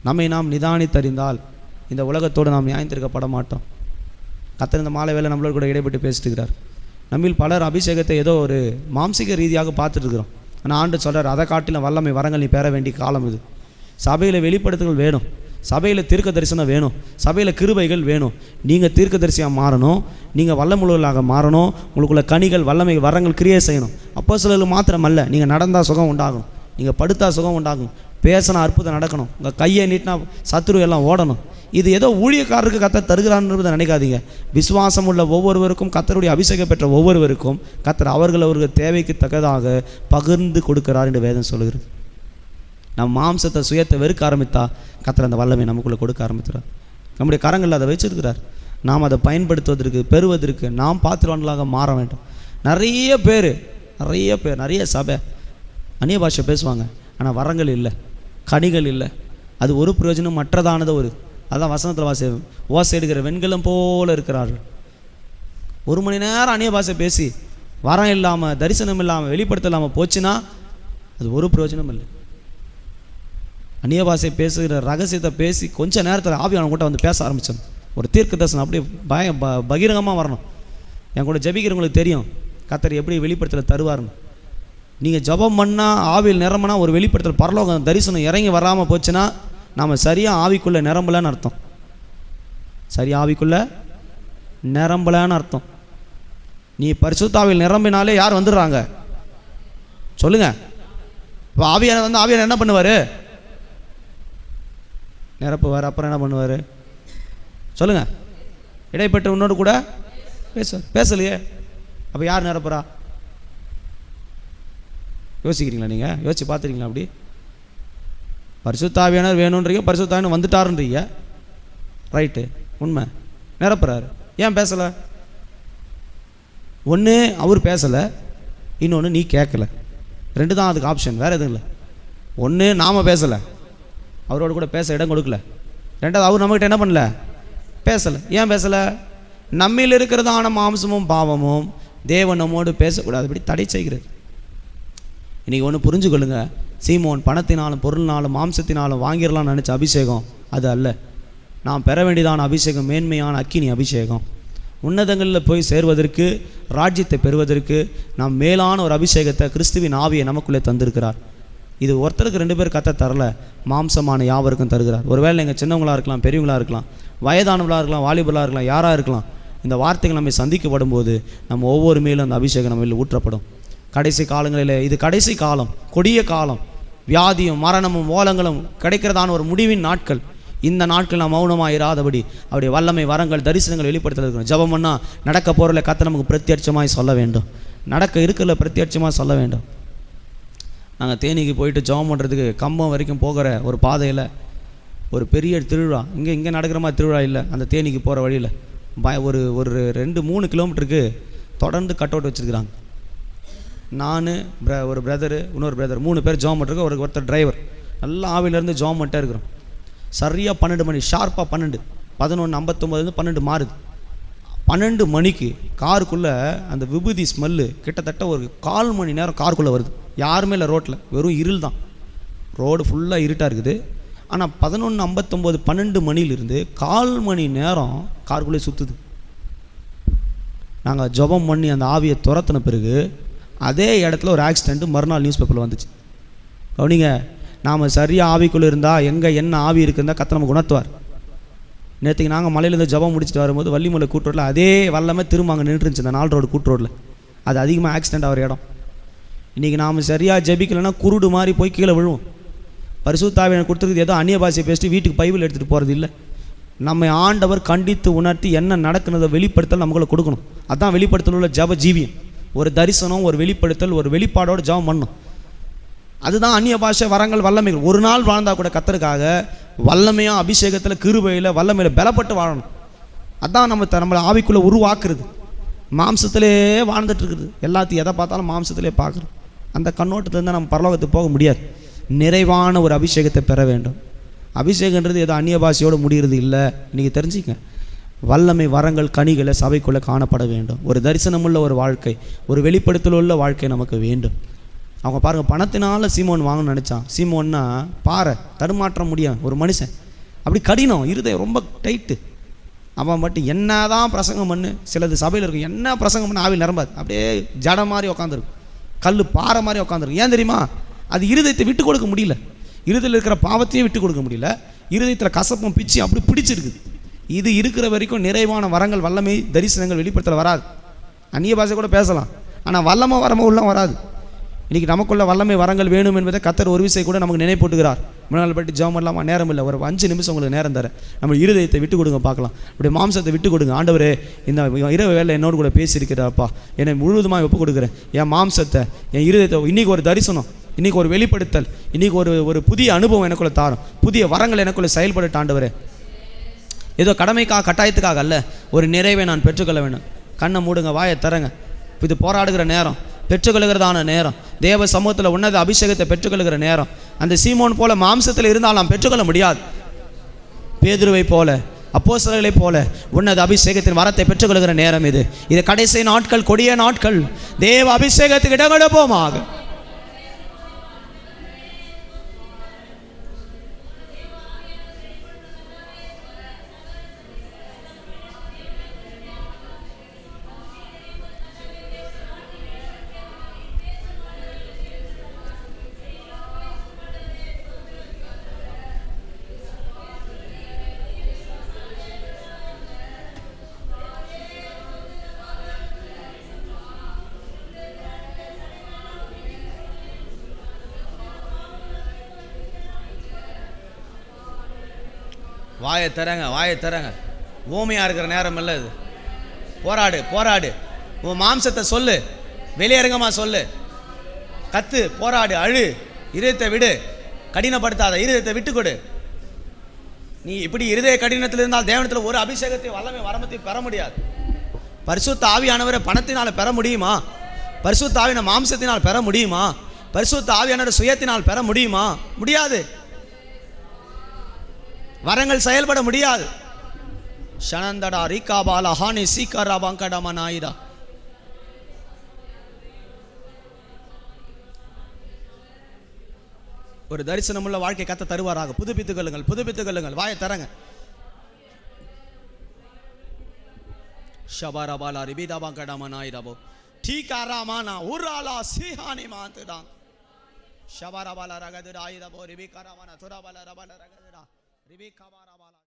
நம்மை நாம் நிதானித்தறிந்தால் இந்த உலகத்தோடு நாம் நியாயத்திருக்கப்பட மாட்டோம். கர்த்தர் இந்த மாலை வேளை நம்மளோட கூட இடைப்பட்டு பேசிட்டு இருக்கிறார். நம்மில் பலர் அபிஷேகத்தை ஏதோ ஒரு மாம்சிக ரீதியாக பார்த்துட்டு இருக்கிறோம். ஆனால் ஆண்டு சொல்கிறார், அதை காட்டிலும் வல்லமை வரங்கள் நீ பெற வேண்டிய காலம் இது. சபையில் வெளிப்படுத்துதல் வேணும், சபையில் தீர்க்க தரிசனம் வேணும், சபையில் கிருபைகள் வேணும். நீங்கள் தீர்க்க தரிசியாக மாறணும், நீங்கள் வல்லமுள்ளவர்களாக மாறணும், உங்களுக்குள்ள கனிகள் வல்லமை வரங்கள் கிரியை செய்யணும். அப்போ சிலருக்கு மாத்திரம் அல்ல, நீங்கள் நடந்தால் சுகம் உண்டாகும், நீங்கள் படுத்தா சுகம் உண்டாகும், பேசினா அற்புதம் நடக்கணும், உங்கள் கையை நீட்டினா சத்துரு எல்லாம் ஓடணும். இது ஏதோ ஊழியக்காரருக்கு கர்த்தர் தருகிறான்றதை நினைக்காதீங்க. விசுவாசம் உள்ள ஒவ்வொருவருக்கும், கர்த்தருடைய அபிஷேகம் பெற்ற ஒவ்வொருவருக்கும் கர்த்தர் அவர்களுக்கு தேவைக்கு தக்கதாக பகிர்ந்து கொடுக்கிறார் என்று வேதம் சொல்லுகிறது. நம்ம மாம்சத்தை சுயத்தை வெறுக்க ஆரம்பித்தா கர்த்தர் அந்த வல்லமை நமக்குள்ளே கொடுக்க ஆரம்பிக்கிறார். நம்முடைய கரங்களில் அதை வச்சிருக்கிறார். நாம் அதை பயன்படுத்துவதற்கு பெறுவதற்கு நாம் பாத்திரவான்களாக மாற வேண்டும். நிறைய பேர் நிறைய சபை அந்நிய பாஷை பேசுவாங்க, ஆனால் வரங்கள் இல்லை, கனிகள் இல்லை. அது ஒரு பிரயோஜனம் மற்றதானது. அதான் வசனத்தில் ஓசை எடுக்கிற வெண்கலம் போல இருக்கிறார்கள். 1 மணி நேரம் அந்நிய பாஷை பேசி வரம் இல்லாமல் தரிசனம் இல்லாமல் வெளிப்படுத்த இல்லாமல் போச்சுன்னா அது ஒரு பிரயோஜனம் இல்லை. அந்நிய பாஷை பேசுகிற ரகசியத்தை பேசி கொஞ்ச நேரத்தில் ஆவியான கூட வந்து பேச ஆரம்பித்தோம். ஒரு தீர்க்க தரிசனம் அப்படியே பகிரங்கமாக வரணும். என் கூட ஜபிக்கிறவங்களுக்கு தெரியும் கர்த்தர் எப்படி வெளிப்படுத்தல தருவார்னு. நீங்கள் ஜபம் பண்ணால் ஆவியில் நிரம்பினா ஒரு வெளிப்படுத்தல் பரலோகம் தரிசனம் இறங்கி வராமல் போச்சுன்னா நாம் சரியாக ஆவிக்குள்ளே நிரம்பலன்னு அர்த்தம். சரியாக ஆவிக்குள்ளே நிரம்பலன்னு அர்த்தம். நீ பரிசுத்தாவில் நிரம்பினாலே யார் வந்துடுறாங்க சொல்லுங்க? இப்போ ஆவியான வந்து ஆவியான என்ன பண்ணுவார்? நிரப்புவார். அப்புறம் என்ன பண்ணுவார் சொல்லுங்க? இடைப்பட்ட உன்னோடு கூட பேசலையே. அப்போ யார் நிரப்புறா? யோசிக்கிறீங்களா? நீங்கள் யோசிச்சு பார்த்துருக்கீங்களா? அப்படி பரிசுத்த ஆவியானவர் வேணுன்றீங்க, பரிசுத்த ஆவியானவர் வந்துட்டாருன்றீங்க, ரைட்டு, உண்மை. நிரப்புறாரு, ஏன் பேசலை? ஒன்று அவர் பேசலை, இன்னொன்று நீ கேட்கல. 2 தான் அதுக்கு ஆப்ஷன், வேறு எதுவும் இல்லை. ஒன்று நாம் பேசலை, அவரோட கூட பேச இடம் கொடுக்கல. 2வது அவர் நம்மகிட்ட என்ன பண்ணல? பேசலை. ஏன் பேசலை? நம்மில் இருக்கிறதான மாம்சமும் பாவமும் தேவன் நம்மோடு பேசக்கூடாது அப்படி தடை செய்கிறது. இன்றைக்கி ஒன்று புரிஞ்சுக்கொள்ளுங்க, சீமோன் பணத்தினாலும் பொருளினாலும் மாம்சத்தினாலும் வாங்கிடலாம்னு நினச்ச அபிஷேகம் அது அல்ல. நாம் பெற வேண்டியதான அபிஷேகம் மேன்மையான அக்கினி அபிஷேகம். உன்னதங்களில் போய் சேர்வதற்கு, ராஜ்யத்தை பெறுவதற்கு நாம் மேலான ஒரு அபிஷேகத்தை கிறிஸ்துவின் ஆவியை நமக்குள்ளே தந்திருக்கிறார். இது ஒருத்தருக்கு 2 பேர் கத்த தரல, மாம்சமான யாவருக்கும் தருகிறார். ஒருவேளை நீங்கள் சின்னவங்களாக இருக்கலாம், பெரியவங்களாக இருக்கலாம், வயதானவர்களாக இருக்கலாம், வாலிபர்களாக இருக்கலாம், யாராக இருக்கலாம். இந்த வார்த்தைகள் நம்மை சந்திக்கப்படும் போது நம்ம ஒவ்வொரு மேலும் அந்த அபிஷேகம் நம்ம ஊற்றப்படும். கடைசி காலங்களில் இது கடைசி காலம், கொடிய காலம், வியாதியும் மரணமும் ஓலங்களும் கிடைக்கிறதான ஒரு முடிவின் நாட்கள். இந்த நாட்கள் நாம் மௌனமாக இராதபடி அவருடைய வல்லமை வரங்கள் தரிசனங்கள் வெளிப்படுத்த இருக்கணும். ஜெபம் பண்ணால் நடக்க போகிறல கர்த்தர் நமக்கு பிரத்யட்சமாய் சொல்ல வேண்டும், நடக்க இருக்கிற பிரத்யட்சமாக சொல்ல வேண்டும். நாங்கள் தேனிக்கு போயிட்டு ஜெபம் பண்ணுறதுக்கு கம்பம் வரைக்கும் போகிற ஒரு பாதையில் ஒரு பெரிய திருவிழா, இங்கே நடக்கிற மாதிரி திருவிழா இல்லை, அந்த தேனிக்கு போகிற வழியில் ஒரு 2-3 கிலோமீட்டருக்கு தொடர்ந்து கட் அவுட் வச்சுருக்கிறாங்க. நான் ஒரு பிரதரு, இன்னொரு பிரதர், 3 பேர் ஜாம் பண்ணிருக்கோம். ஒருத்தர் டிரைவர். நல்லா ஆவிலேருந்து ஜாம் பண்ணிட்டே இருக்கிறோம். சரியாக 12 மணி ஷார்ப்பாக 11:59 12 மாறுது. 12 மணிக்கு காருக்குள்ளே அந்த விபூதி ஸ்மெல்லு கிட்டத்தட்ட ஒரு 1/4 மணி நேரம் காருக்குள்ளே வருது. யாருமே இல்லை ரோட்டில், வெறும் இருள் தான், ரோடு ஃபுல்லாக இருட்டாக இருக்குது. ஆனால் 11:59 12 மணிலிருந்து 1/4 மணி நேரம் காருக்குள்ளே சுற்றுது. நாங்கள் ஜெபம் பண்ணி அந்த ஆவியை துரத்தின பிறகு அதே இடத்துல ஒரு ஆக்சிடெண்ட்டு மறுநாள் நியூஸ் பேப்பரில் வந்துச்சு. கவனிங்க, நாம் சரியாக ஆவிக்குள்ளே இருந்தால் எங்கே என்ன ஆவி இருக்குதுன்னா கர்த்தர் நமக்கு உணர்த்துவார். நேற்றுக்கு நாங்கள் மலையிலேருந்து ஜெபம் முடிச்சுட்டு வரும்போது வள்ளிமலை கூட்டுரோட்டில் அதே வல்லமே திரும்ப அங்கே நின்றுருந்துச்சு. அந்த 4 ரோடு கூட்டுரோட்டில் அது அதிகமாக ஆக்சிடெண்ட் ஆகிற இடம். இன்றைக்கி நாம் சரியாக ஜெபிக்கலைன்னா குருடு மாதிரி போய் கீழே விழுவோம். பரிசுத்த ஆவியை கொடுத்துருக்கு, ஏதோ அந்நிய பாஷையை பேசிட்டு வீட்டுக்கு பைபிள் எடுத்துகிட்டு போகிறது இல்லை. நம்ம ஆண்டவர் கண்டித்து உணர்த்தி என்ன நடக்குனதை வெளிப்படுத்தல் நமக்குள்ள கொடுக்கணும். அதுதான் வெளிப்படுத்தல் உள்ள ஜெப ஜீவியம். ஒரு தரிசனம், ஒரு வெளிப்படுத்தல், ஒரு வெளிப்பாடோடு ஜெபம் பண்ணணும். அதுதான் அந்நிய பாஷை வரங்கள் வல்லமைகள். ஒரு நாள் வாழ்ந்தால் கூட கர்த்தருக்காக வல்லமையாக அபிஷேகத்தில் கிருபையில் வல்லமையில் பலப்பட்டு வாழணும். அதுதான் நம்மளை ஆவிக்குள்ளே உருவாக்குறது. மாம்சத்திலே வாழ்ந்துட்டு இருக்குது, எல்லாத்தையும் எதை பார்த்தாலும் மாம்சத்திலே பார்க்குறோம். அந்த கண்ணோட்டத்துலேருந்து நம்ம பரலோகத்துக்கு போக முடியாது. நிறைவான ஒரு அபிஷேகத்தை பெற வேண்டும். அபிஷேகன்றது ஏதோ அந்நிய பாஷையோடு முடிகிறது இல்லை. இன்றைக்கி தெரிஞ்சுக்க, வல்லமை வரங்கள் கனிகளை சபைக்குள்ளே காணப்பட வேண்டும். ஒரு தரிசனமுள்ள ஒரு வாழ்க்கை, ஒரு வெளிப்படுத்தல் உள்ள வாழ்க்கை நமக்கு வேண்டும். அவங்க பாருங்கள், பணத்தினால சீமோன் வாங்கணும்னு நினச்சான். சீமோன்னா பாறை, தடுமாற்ற முடியும் ஒரு மனுஷன், அப்படி கடினம், இருதயம் ரொம்ப டைட்டு. அவன் மட்டும் என்ன தான் பிரசங்கம் பண்ணு, சிலது சபையில் இருக்கும், என்ன பிரசங்கம் பண்ண ஆவில் நிரம்பாது, அப்படியே ஜட மாதிரி உட்காந்துருக்கும், கல் பாறை மாதிரி உட்காந்துருக்கும். ஏன் தெரியுமா? அது இருதயத்தை விட்டு கொடுக்க முடியல. இருதயத்தில் இருக்கிற பாவத்தையும் விட்டு கொடுக்க முடியல, இருதயத்தில் கசப்பும் பிச்சு அப்படி பிடிச்சிருக்குது. இது இருக்கிற வரைக்கும் நிறைவான வரங்கள் வல்லமை தரிசனங்கள் வெளிப்படுத்தல வராது. அந்நிய பாஷை கூட பேசலாம், ஆனால் வல்லமை வரமோ உள்ள வராது. இன்றைக்கி நமக்குள்ள வல்லமை வரங்கள் வேணும் என்பதை கர்த்தர் ஒரு விஷயம் கூட நமக்கு நினைப்போட்டுகிறார். முன்னாள் பற்றி ஜெபம் பண்ணலாமா? நேரம் இல்லை, ஒரு 5 நிமிஷம் உங்களுக்கு நேரம் தரேன். நம்ம இருதயத்தை விட்டு கொடுங்க பார்க்கலாம். அப்படி மாம்சத்தை விட்டு கொடுங்க. ஆண்டவரே, இந்த இரவு வேலை என்னோடு கூட பேசியிருக்கிறாப்பா, என்னை முழுவதுமாக ஒப்பு கொடுக்குறேன். என் மாம்சத்தை, என் இருதயத்தை, இன்றைக்கி ஒரு தரிசனம், இன்றைக்கி ஒரு வெளிப்படுத்தல், இன்றைக்கி ஒரு புதிய அனுபவம் எனக்குள்ளே தாரும், புதிய வரங்கள் எனக்குள்ளே செயல்பட்டு ஆண்டவரே. ஏதோ கடமைக்காக கட்டாயத்துக்காக அல்ல, ஒரு நிறைவை நான் பெற்றுக்கொள்ள வேண்டும். கண்ணை மூடுங்க, வாயை தரங்க. இது போராடுகிற நேரம், பெற்றுக்கொள்கிறதான நேரம், தேவ சமூகத்தில் உன்னத அபிஷேகத்தை பெற்றுக்கொள்கிற நேரம். அந்த சீமோன் போல மாம்சத்தில் இருந்தால் நாம் பெற்றுக்கொள்ள முடியாது. பேதுருவை போல, அப்போஸ்தலர்களை போல உன்னத அபிஷேகத்தின் வரத்தை பெற்றுக்கொள்கிற நேரம் இது. இது கடைசி நாட்கள், கொடிய நாட்கள். தேவ அபிஷேகத்துக்கு இடம் கொடுப்போமாக. வாயை தரங்க, வாயை தரங்க. ஊமையாக இருக்கிற நேரம் இல்லை இது. போராடு, போராடு. உன் மாம்சத்தை சொல்லு, வெளியரங்கமாக சொல்லு, கத்து, போராடு, அழு, இருதயத்தை விடு, கடினப்படுத்தாத, இருதயத்தை விட்டு கொடு. நீ இப்படி இருதய கடினத்தில் இருந்தால் தேவனத்தில் ஒரு அபிஷேகத்தை வல்லமை வரமத்தை பெற முடியாது. பரிசுத்த ஆவியானவரை பணத்தினால் பெற முடியுமா? பரிசுத்த ஆவியான மாம்சத்தினால் பெற முடியுமா? பரிசுத்த ஆவியானவர் சுயத்தினால் பெற முடியுமா? முடியாது. வரங்கள் செயல்பட முடியாது. ஷனந்தடா ரீகாபாலா ஹானி சீக்காரா பாங்கடமா நாயிரா. ஒரு தரிசனமுள்ள வாழ்க்கை கத்த தருவாராக. புதுப்பித்துக் கொள்ளுங்கள், புதுப்பித்துக் கொள்ளுங்கள். வாயை தரங்க. ஷபாரபாலா ரிபிதா பாங்கடமா நாயிராபோ டீகாராமானா உராலா சீஹானி மாந்துடா. ஷபாரபாலா ரகதுரா ஐராபோ ரிபிகாராமானா துராபாலா ரபாலா ரகதுரா ரிபிகாபாரபாலா.